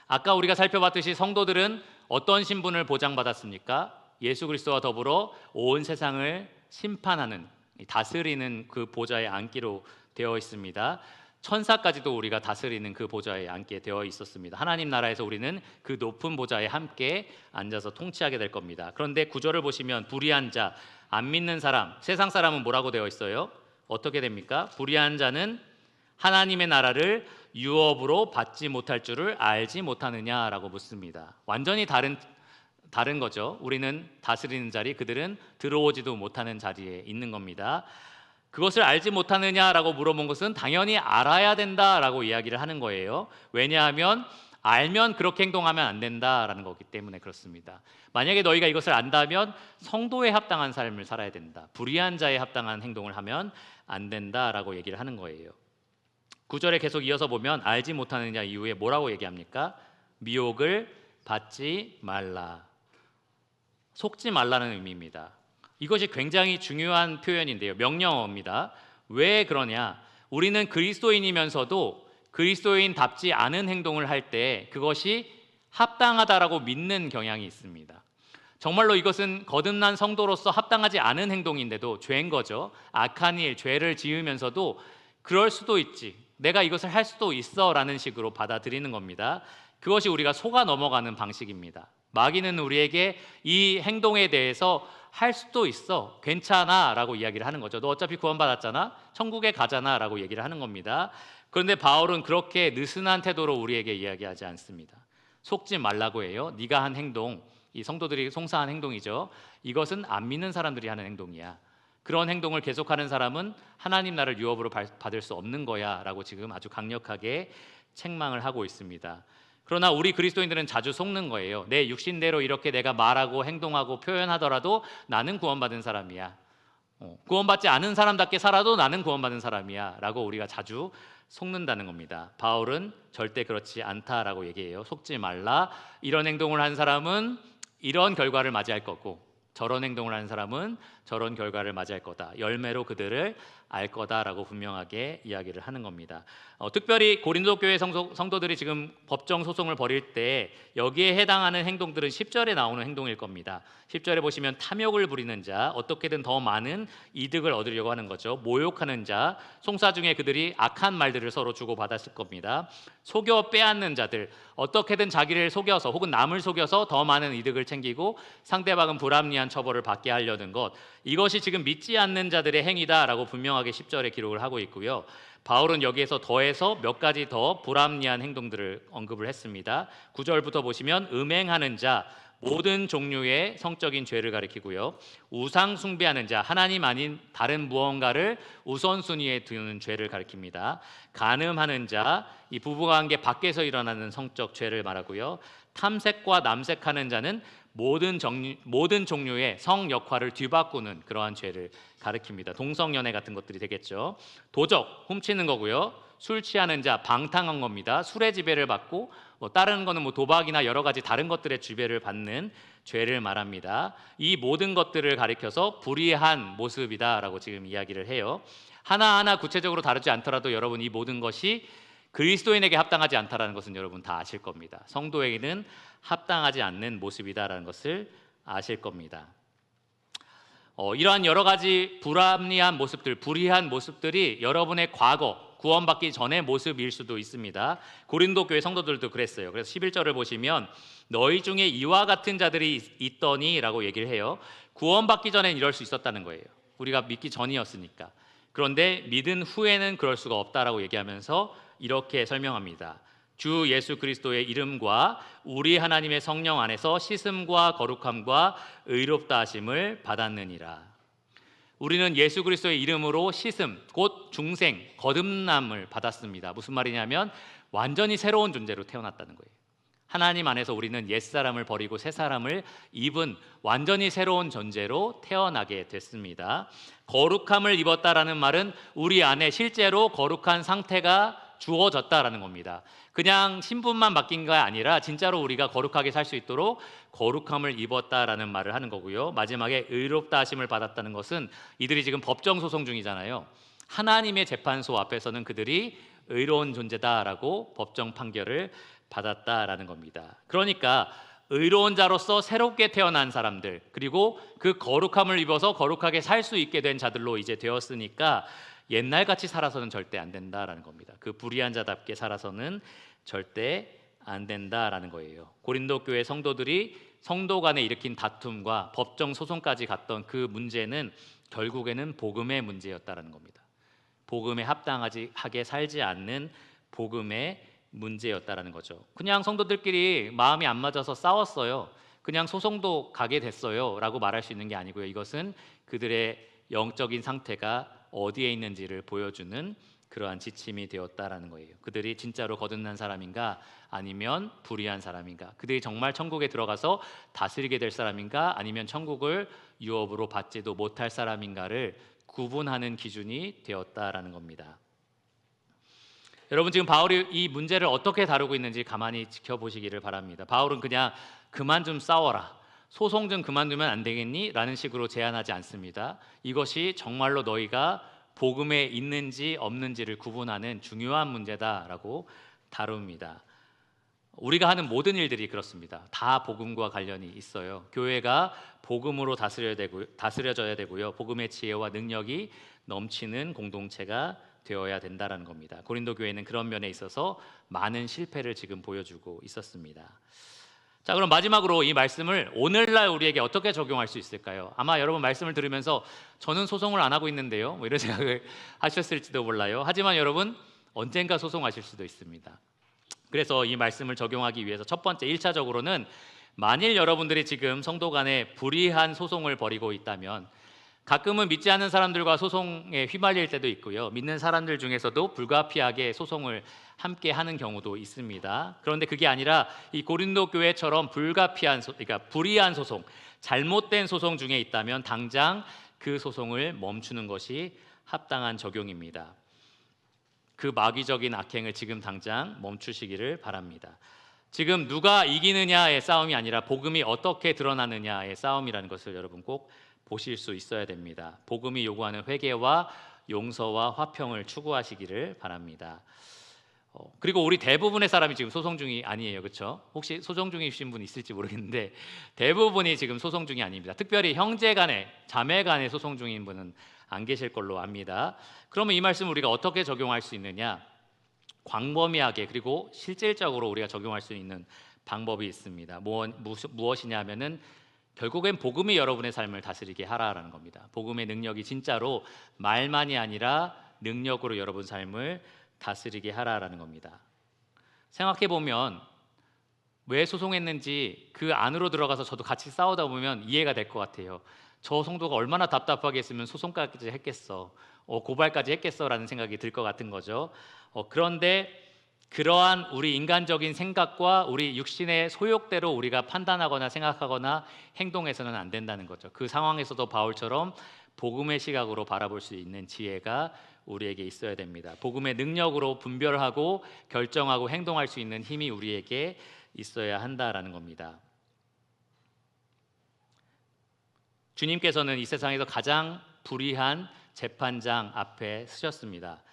아까 우리가 살펴봤듯이 성도들은 어떤 신분을 보장받았습니까? 예수 그리스도와 더불어 온 세상을 심판하는, 다스리는 그 보좌에 앉기로 되어 있습니다. 천사까지도 우리가 다스리는 그 보좌에 앉게 되어 있었습니다. 하나님 나라에서 우리는 그 높은 보좌에 함께 앉아서 통치하게 될 겁니다. 그런데 구절을 보시면 불의한 자, 안 믿는 사람, 세상 사람은 뭐라고 되어 있어요? 어떻게 됩니까? 불의한 자는 하나님의 나라를 유업으로 받지 못할 줄을 알지 못하느냐라고 묻습니다. 완전히 다른 거죠. 우리는 다스리는 자리, 그들은 들어오지도 못하는 자리에 있는 겁니다. 그것을 알지 못하느냐라고 물어본 것은 당연히 알아야 된다라고 이야기를 하는 거예요. 왜냐하면 알면 그렇게 행동하면 안 된다라는 거기 때문에 그렇습니다. 만약에 너희가 이것을 안다면 성도에 합당한 삶을 살아야 된다. 불의한 자에 합당한 행동을 하면 안 된다라고 얘기를 하는 거예요. 9절에 계속 이어서 보면 알지 못하느냐 이후에 뭐라고 얘기합니까? 미혹을 받지 말라. 속지 말라는 의미입니다. 이것이 굉장히 중요한 표현인데요. 명령어입니다. 왜 그러냐? 우리는 그리스도인이면서도 그리스도인답지 않은 행동을 할 때 그것이 합당하다라고 믿는 경향이 있습니다. 정말로 이것은 거듭난 성도로서 합당하지 않은 행동인데도 죄인 거죠. 악한 일, 죄를 지으면서도 그럴 수도 있지, 내가 이것을 할 수도 있어 라는 식으로 받아들이는 겁니다. 그것이 우리가 속아 넘어가는 방식입니다. 마귀는 우리에게 이 행동에 대해서 할 수도 있어, 괜찮아 라고 이야기를 하는 거죠. 너 어차피 구원받았잖아, 천국에 가잖아 라고 얘기를 하는 겁니다. 그런데 바울은 그렇게 느슨한 태도로 우리에게 이야기하지 않습니다. 속지 말라고 해요. 네가 한 행동, 이 성도들이 송사한 행동이죠. 이것은 안 믿는 사람들이 하는 행동이야. 그런 행동을 계속하는 사람은 하나님 나라를 유업으로 받을 수 없는 거야 라고 지금 아주 강력하게 책망을 하고 있습니다. 그러나 우리 그리스도인들은 자주 속는 거예요. 내 육신대로 이렇게 내가 말하고 행동하고 표현하더라도 나는 구원받은 사람이야. 구원받지 않은 사람답게 살아도 나는 구원받은 사람이야 라고 우리가 자주 속는다는 겁니다. 바울은 절대 그렇지 않다라고 얘기해요. 속지 말라. 이런 행동을 한 사람은 이런 결과를 맞이할 거고, 저런 행동을 하는 사람은 저런 결과를 맞이할 거다. 열매로 그들을 알 거다라고 분명하게 이야기를 하는 겁니다. 특별히 고린도 교회 성도들이 지금 법정 소송을 벌일 때 여기에 해당하는 행동들은 10절에 나오는 행동일 겁니다. 10절에 보시면 탐욕을 부리는 자, 어떻게든 더 많은 이득을 얻으려고 하는 거죠. 모욕하는 자, 송사 중에 그들이 악한 말들을 서로 주고받았을 겁니다. 속여 빼앗는 자들, 어떻게든 자기를 속여서 혹은 남을 속여서 더 많은 이득을 챙기고 상대방은 불합리한 처벌을 받게 하려는 것, 이것이 지금 믿지 않는 자들의 행위다라고 분명하게 10절에 기록을 하고 있고요. 바울은 여기에서 더해서 몇 가지 더 불합리한 행동들을 언급을 했습니다. 9절부터 보시면 음행하는 자, 모든 종류의 성적인 죄를 가리키고요. 우상 숭배하는 자, 하나님 아닌 다른 무언가를 우선순위에 두는 죄를 가리킵니다. 간음하는 자, 이 부부관계 밖에서 일어나는 성적 죄를 말하고요. 탐색과 남색하는 자는 모든 종류의 성 역할을 뒤바꾸는 그러한 죄를 가리킵니다. 동성연애 같은 것들이 되겠죠. 도적, 훔치는 거고요. 술 취하는 자, 방탕한 겁니다. 술의 지배를 받고 다른 거는 도박이나 여러 가지 다른 것들의 지배를 받는 죄를 말합니다. 이 모든 것들을 가리켜서 불의한 모습이다라고 지금 이야기를 해요. 하나하나 구체적으로 다루지 않더라도 여러분 이 모든 것이 그리스도인에게 합당하지 않다라는 것은 여러분 다 아실 겁니다. 성도에게는 합당하지 않는 모습이다라는 것을 아실 겁니다. 이러한 여러 가지 불합리한 모습들, 불의한 모습들이 여러분의 과거, 구원받기 전의 모습일 수도 있습니다. 고린도 교회 성도들도 그랬어요. 그래서 11절을 보시면 너희 중에 이와 같은 자들이 있더니 라고 얘기를 해요. 구원받기 전엔 이럴 수 있었다는 거예요. 우리가 믿기 전이었으니까. 그런데 믿은 후에는 그럴 수가 없다라고 얘기하면서 이렇게 설명합니다. 주 예수 그리스도의 이름과 우리 하나님의 성령 안에서 씻음과 거룩함과 의롭다 하심을 받았느니라. 우리는 예수 그리스도의 이름으로 씻음, 곧 중생, 거듭남을 받았습니다. 무슨 말이냐면 완전히 새로운 존재로 태어났다는 거예요. 하나님 안에서 우리는 옛사람을 버리고 새사람을 입은 완전히 새로운 존재로 태어나게 됐습니다. 거룩함을 입었다라는 말은 우리 안에 실제로 거룩한 상태가 주어졌다라는 겁니다. 그냥 신분만 바뀐 게 아니라 진짜로 우리가 거룩하게 살 수 있도록 거룩함을 입었다라는 말을 하는 거고요. 마지막에 의롭다 하심을 받았다는 것은 이들이 지금 법정 소송 중이잖아요. 하나님의 재판소 앞에서는 그들이 의로운 존재다라고 법정 판결을 받았다라는 겁니다. 그러니까 의로운 자로서 새롭게 태어난 사람들, 그리고 그 거룩함을 입어서 거룩하게 살 수 있게 된 자들로 이제 되었으니까 옛날같이 살아서는 절대 안 된다라는 겁니다. 그 불의한 자답게 살아서는 절대 안 된다라는 거예요. 고린도 교회 성도들이 성도 간에 일으킨 다툼과 법정 소송까지 갔던 그 문제는 결국에는 복음의 문제였다라는 겁니다. 복음에 합당하게 살지 않는 복음의 문제였다라는 거죠. 그냥 성도들끼리 마음이 안 맞아서 싸웠어요. 그냥 소송도 가게 됐어요 라고 말할 수 있는 게 아니고요. 이것은 그들의 영적인 상태가 어디에 있는지를 보여주는 그러한 지침이 되었다라는 거예요. 그들이 진짜로 거듭난 사람인가 아니면 불의한 사람인가, 그들이 정말 천국에 들어가서 다스리게 될 사람인가 아니면 천국을 유업으로 받지도 못할 사람인가를 구분하는 기준이 되었다라는 겁니다. 여러분, 지금 바울이 이 문제를 어떻게 다루고 있는지 가만히 지켜보시기를 바랍니다. 바울은 그냥 그만 좀 싸워라, 소송 좀 그만두면 안 되겠니? 라는 식으로 제안하지 않습니다. 이것이 정말로 너희가 복음에 있는지 없는지를 구분하는 중요한 문제다라고 다룹니다. 우리가 하는 모든 일들이 그렇습니다. 다 복음과 관련이 있어요. 교회가 복음으로 다스려져야 되고요. 복음의 지혜와 능력이 넘치는 공동체가 되어야 된다는 겁니다. 고린도 교회는 그런 면에 있어서 많은 실패를 지금 보여주고 있었습니다. 자, 그럼 마지막으로 이 말씀을 오늘날 우리에게 어떻게 적용할 수 있을까요? 아마 여러분 말씀을 들으면서 저는 소송을 안 하고 있는데요, 이런 생각을 하셨을지도 몰라요. 하지만 여러분 언젠가 소송하실 수도 있습니다. 그래서 이 말씀을 적용하기 위해서 첫 번째 1차적으로는 만일 여러분들이 지금 성도 간에 불의한 소송을 벌이고 있다면, 가끔은 믿지 않는 사람들과 소송에 휘말릴 때도 있고요, 믿는 사람들 중에서도 불가피하게 소송을 함께 하는 경우도 있습니다. 그런데 그게 아니라 이 고린도 교회처럼 그러니까 불의한 소송, 잘못된 소송 중에 있다면 당장 그 소송을 멈추는 것이 합당한 적용입니다. 그 마귀적인 악행을 지금 당장 멈추시기를 바랍니다. 지금 누가 이기느냐의 싸움이 아니라 복음이 어떻게 드러나느냐의 싸움이라는 것을 여러분 꼭 보실 수 있어야 됩니다. 복음이 요구하는 회개와 용서와 화평을 추구하시기를 바랍니다. 그리고 우리 대부분의 사람이 지금 소송 중이 아니에요, 그렇죠? 혹시 소송 중이신 분 있을지 모르겠는데 대부분이 지금 소송 중이 아닙니다. 특별히 형제 간에, 자매 간에 소송 중인 분은 안 계실 걸로 압니다. 그러면 이 말씀 우리가 어떻게 적용할 수 있느냐? 광범위하게 그리고 실질적으로 우리가 적용할 수 있는 방법이 있습니다. 무엇이냐면은 결국엔 복음이 여러분의 삶을 다스리게 하라라는 겁니다. 복음의 능력이 진짜로 말만이 아니라 능력으로 여러분 삶을 다스리게 하라라는 겁니다. 생각해 보면 왜 소송했는지 그 안으로 들어가서 저도 같이 싸우다 보면 이해가 될 것 같아요. 저 성도가 얼마나 답답하게 했으면 소송까지 했겠어, 고발까지 했겠어라는 생각이 들 것 같은 거죠. 그런데 그러한 우리 인간적인 생각과 우리 육신의 소욕대로 우리가 판단하거나 생각하거나 행동해서는 안 된다는 거죠. 그 상황에서도 바울처럼 복음의 시각으로 바라볼 수 있는 지혜가 우리에게 있어야 됩니다. 복음의 능력으로 분별하고 결정하고 행동할 수 있는 힘이 우리에게 있어야 한다라는 겁니다. 주님께서는 이 세상에서 가장 불의한 재판장 앞에 서셨습니다.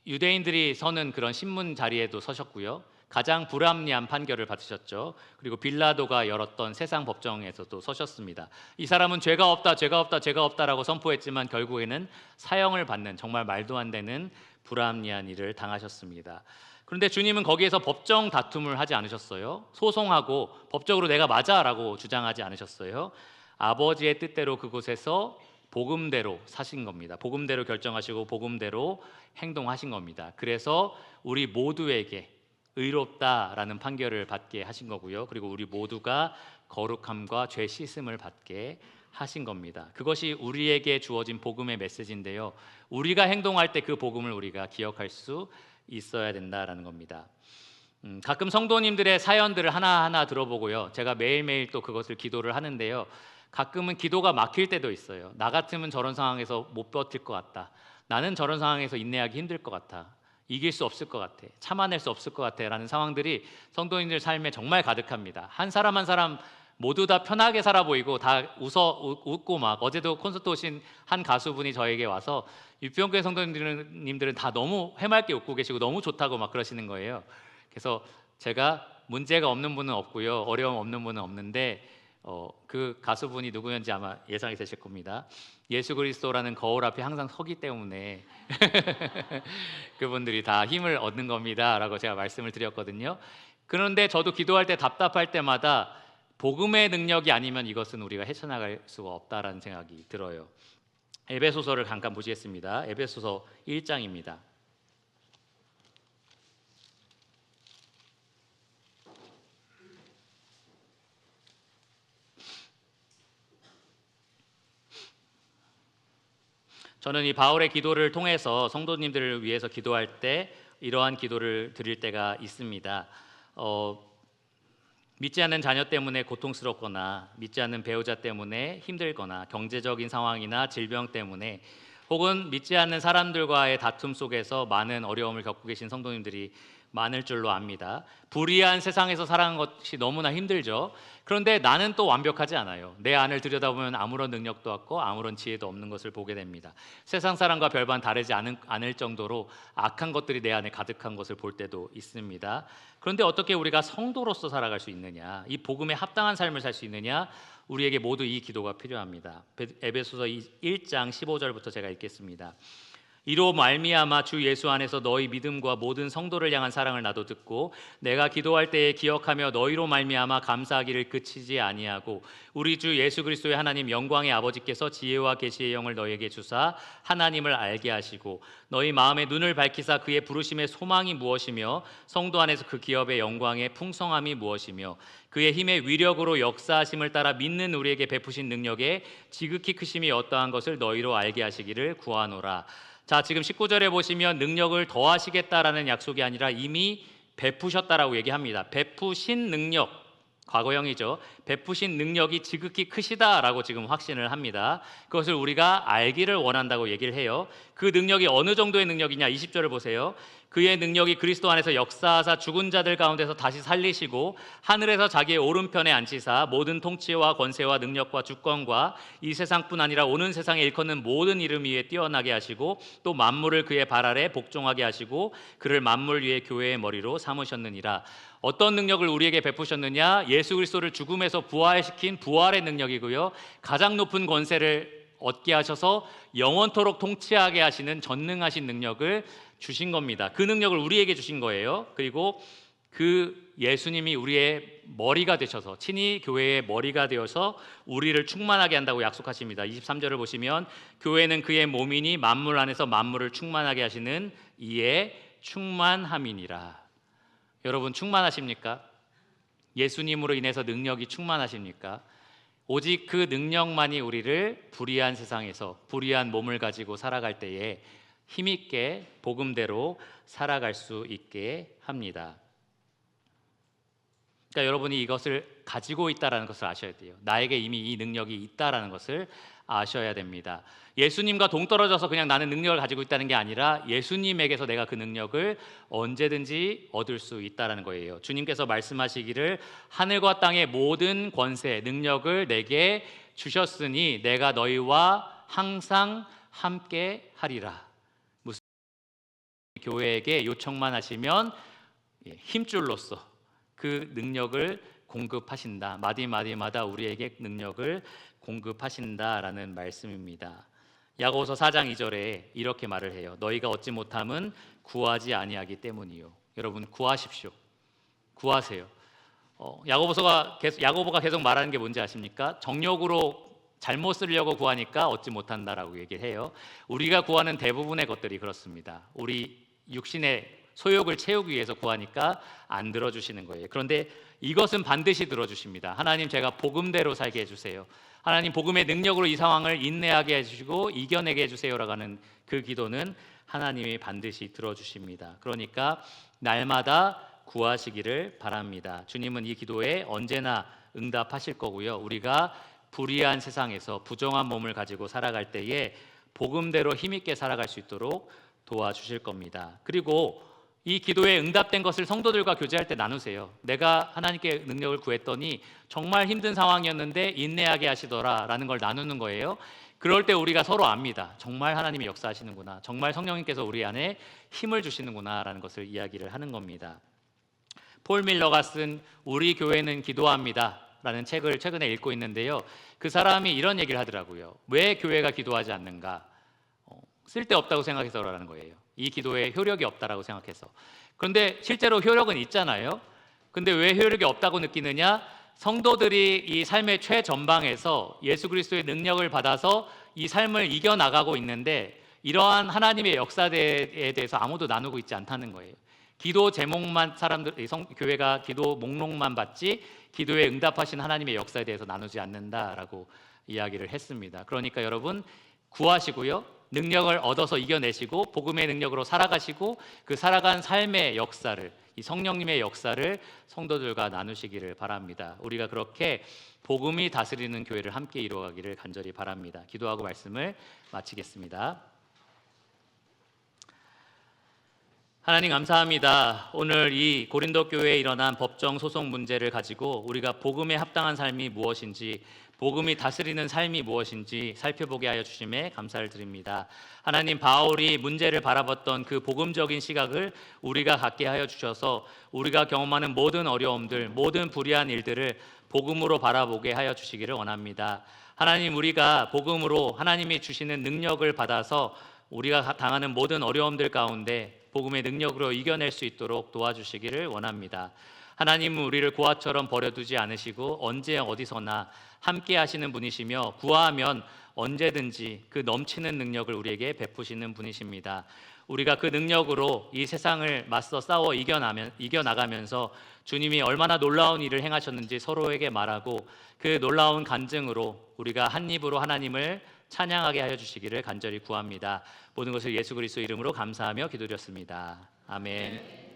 유대인들이 서는 그런 신문 자리에도 서셨고요, 가장 불합리한 판결을 받으셨죠. 그리고 빌라도가 열었던 세상 법정에서도 서셨습니다. 이 사람은 죄가 없다, 죄가 없다, 죄가 없다라고 선포했지만 결국에는 사형을 받는 정말 말도 안 되는 불합리한 일을 당하셨습니다. 그런데 주님은 거기에서 법정 다툼을 하지 않으셨어요. 소송하고 법적으로 내가 맞아라고 주장하지 않으셨어요. 아버지의 뜻대로 그곳에서 복음대로 사신 겁니다. 복음대로 결정하시고 복음대로 행동하신 겁니다. 그래서 우리 모두에게 의롭다라는 판결을 받게 하신 거고요. 그리고 우리 모두가 거룩함과 죄 씻음을 받게 하신 겁니다. 그것이 우리에게 주어진 복음의 메시지인데요. 우리가 행동할 때 그 복음을 우리가 기억할 수 있어야 된다라는 겁니다. 가끔 성도님들의 사연들을 하나하나 들어보고요. 제가 매일매일 또 그것을 기도를 하는데요. 가끔은 기도가 막힐 때도 있어요. 나 같으면 저런 상황에서 못 버틸 것 같다. 나는 저런 상황에서 인내하기 힘들 것 같아. 이길 수 없을 것 같아. 참아낼 수 없을 것 같아. 라는 상황들이 성도님들 삶에 정말 가득합니다. 한 사람 한 사람 모두 다 편하게 살아 보이고 다 웃고 막 어제도 콘서트 오신 한 가수분이 저에게 와서 유병교회 성도님들은 다 너무 해맑게 웃고 계시고 너무 좋다고 막 그러시는 거예요. 그래서 제가 문제가 없는 분은 없고요. 어려움 없는 분은 없는데 그 가수분이 누구였는지 아마 예상이 되실 겁니다. 예수 그리스도라는 거울 앞에 항상 서기 때문에 그분들이 다 힘을 얻는 겁니다 라고 제가 말씀을 드렸거든요. 그런데 저도 기도할 때 답답할 때마다 복음의 능력이 아니면 이것은 우리가 헤쳐나갈 수가 없다라는 생각이 들어요. 에베소서를 잠깐 보시겠습니다. 에베소서 1장입니다. 저는 이 바울의 기도를 통해서 성도님들을 위해서 기도할 때 이러한 기도를 드릴 때가 있습니다. 믿지 않는 자녀 때문에 고통스럽거나 믿지 않는 배우자 때문에 힘들거나 경제적인 상황이나 질병 때문에 혹은 믿지 않는 사람들과의 다툼 속에서 많은 어려움을 겪고 계신 성도님들이 많을 줄로 압니다. 불의한 세상에서 살아가는 것이 너무나 힘들죠. 그런데 나는 또 완벽하지 않아요. 내 안을 들여다보면 아무런 능력도 없고 아무런 지혜도 없는 것을 보게 됩니다. 세상 사람과 별반 다르지 않을 정도로 악한 것들이 내 안에 가득한 것을 볼 때도 있습니다. 그런데 어떻게 우리가 성도로서 살아갈 수 있느냐, 이 복음에 합당한 삶을 살 수 있느냐, 우리에게 모두 이 기도가 필요합니다. 에베소서 1장 15절부터 제가 읽겠습니다. 이로 말미암아 주 예수 안에서 너희 믿음과 모든 성도를 향한 사랑을 나도 듣고 내가 기도할 때에 기억하며 너희로 말미암아 감사하기를 그치지 아니하고 우리 주 예수 그리스도의 하나님 영광의 아버지께서 지혜와 계시의 영을 너희에게 주사 하나님을 알게 하시고 너희 마음의 눈을 밝히사 그의 부르심의 소망이 무엇이며 성도 안에서 그 기업의 영광의 풍성함이 무엇이며 그의 힘의 위력으로 역사하심을 따라 믿는 우리에게 베푸신 능력의 지극히 크심이 어떠한 것을 너희로 알게 하시기를 구하노라. 자, 지금 19절에 보시면 능력을 더하시겠다라는 약속이 아니라 이미 베푸셨다라고 얘기합니다. 베푸신 능력, 과거형이죠. 베푸신 능력이 지극히 크시다라고 지금 확신을 합니다. 그것을 우리가 알기를 원한다고 얘기를 해요. 그 능력이 어느 정도의 능력이냐? 20절을 보세요. 그의 능력이 그리스도 안에서 역사하사 죽은 자들 가운데서 다시 살리시고 하늘에서 자기의 오른편에 앉히사 모든 통치와 권세와 능력과 주권과 이 세상뿐 아니라 오는 세상에 일컫는 모든 이름 위에 뛰어나게 하시고 또 만물을 그의 발 아래 복종하게 하시고 그를 만물 위에 교회의 머리로 삼으셨느니라. 어떤 능력을 우리에게 베푸셨느냐? 예수 그리스도를 죽음에서 부활시킨 부활의 능력이고요. 가장 높은 권세를 얻게 하셔서 영원토록 통치하게 하시는 전능하신 능력을 주신 겁니다. 그 능력을 우리에게 주신 거예요. 그리고 그 예수님이 우리의 머리가 되셔서 친히 교회의 머리가 되어서 우리를 충만하게 한다고 약속하십니다. 23절을 보시면 교회는 그의 몸이니 만물 안에서 만물을 충만하게 하시는 이의 충만함이니라. 여러분 충만하십니까? 예수님으로 인해서 능력이 충만하십니까? 오직 그 능력만이 우리를 불의한 세상에서 불의한 몸을 가지고 살아갈 때에 힘있게 복음대로 살아갈 수 있게 합니다. 그러니까 여러분이 이것을 가지고 있다라는 것을 아셔야 돼요. 나에게 이미 이 능력이 있다라는 것을 아셔야 됩니다. 예수님과 동떨어져서 그냥 나는 능력을 가지고 있다는 게 아니라 예수님에게서 내가 그 능력을 언제든지 얻을 수 있다라는 거예요. 주님께서 말씀하시기를 하늘과 땅의 모든 권세, 능력을 내게 주셨으니 내가 너희와 항상 함께 하리라. 무슨 교회에게 요청만 하시면 힘줄로서 그 능력을 공급하신다. 마디마디마다 우리에게 능력을 공급하신다라는 말씀입니다. 야고보서 4장 2절에 이렇게 말을 해요. 너희가 얻지 못함은 구하지 아니하기 때문이요. 여러분 구하십시오. 구하세요. 야고보가 계속 말하는 게 뭔지 아십니까? 정욕으로 잘못 쓰려고 구하니까 얻지 못한다라고 얘기를 해요. 우리가 구하는 대부분의 것들이 그렇습니다. 우리 육신의 소욕을 채우기 위해서 구하니까 안 들어주시는 거예요. 그런데 이것은 반드시 들어주십니다. 하나님, 제가 복음대로 살게 해주세요. 하나님, 복음의 능력으로 이 상황을 인내하게 해주시고 이겨내게 해주세요라고 하는 그 기도는 하나님이 반드시 들어주십니다. 그러니까 날마다 구하시기를 바랍니다. 주님은 이 기도에 언제나 응답하실 거고요. 우리가 불의한 세상에서 부정한 몸을 가지고 살아갈 때에 복음대로 힘있게 살아갈 수 있도록 도와주실 겁니다. 그리고 이 기도에 응답된 것을 성도들과 교제할 때 나누세요. 내가 하나님께 능력을 구했더니 정말 힘든 상황이었는데 인내하게 하시더라라는 걸 나누는 거예요. 그럴 때 우리가 서로 압니다. 정말 하나님이 역사하시는구나. 정말 성령님께서 우리 안에 힘을 주시는구나라는 것을 이야기를 하는 겁니다. 폴 밀러가 쓴 우리 교회는 기도합니다 라는 책을 최근에 읽고 있는데요. 그 사람이 이런 얘기를 하더라고요. 왜 교회가 기도하지 않는가? 쓸데없다고 생각해서라는 거예요. 이 기도에 효력이 없다라고 생각해서. 그런데 실제로 효력은 있잖아요. 근데 왜 효력이 없다고 느끼느냐? 성도들이 이 삶의 최전방에서 예수 그리스도의 능력을 받아서 이 삶을 이겨나가고 있는데 이러한 하나님의 역사에 대해서 아무도 나누고 있지 않다는 거예요. 기도 제목만 교회가 기도 목록만 받지 기도에 응답하신 하나님의 역사에 대해서 나누지 않는다라고 이야기를 했습니다. 그러니까 여러분 구하시고요. 능력을 얻어서 이겨내시고 복음의 능력으로 살아가시고 그 살아간 삶의 역사를, 이 성령님의 역사를 성도들과 나누시기를 바랍니다. 우리가 그렇게 복음이 다스리는 교회를 함께 이루어가기를 간절히 바랍니다. 기도하고 말씀을 마치겠습니다. 하나님 감사합니다. 오늘 이 고린도 교회에 일어난 법정 소송 문제를 가지고 우리가 복음에 합당한 삶이 무엇인지, 복음이 다스리는 삶이 무엇인지 살펴보게 하여 주심에 감사를 드립니다. 하나님, 바울이 문제를 바라봤던 그 복음적인 시각을 우리가 갖게 하여 주셔서 우리가 경험하는 모든 어려움들, 모든 불의한 일들을 복음으로 바라보게 하여 주시기를 원합니다. 하나님, 우리가 복음으로 하나님이 주시는 능력을 받아서 우리가 당하는 모든 어려움들 가운데 복음의 능력으로 이겨낼 수 있도록 도와주시기를 원합니다. 하나님은 우리를 고아처럼 버려두지 않으시고 언제 어디서나 함께 하시는 분이시며 구하면 언제든지 그 넘치는 능력을 우리에게 베푸시는 분이십니다. 우리가 그 능력으로 이 세상을 맞서 싸워 이겨나가면서 주님이 얼마나 놀라운 일을 행하셨는지 서로에게 말하고 그 놀라운 간증으로 우리가 한 입으로 하나님을 찬양하게 하여 주시기를 간절히 구합니다. 모든 것을 예수 그리스도 이름으로 감사하며 기도드렸습니다. 아멘.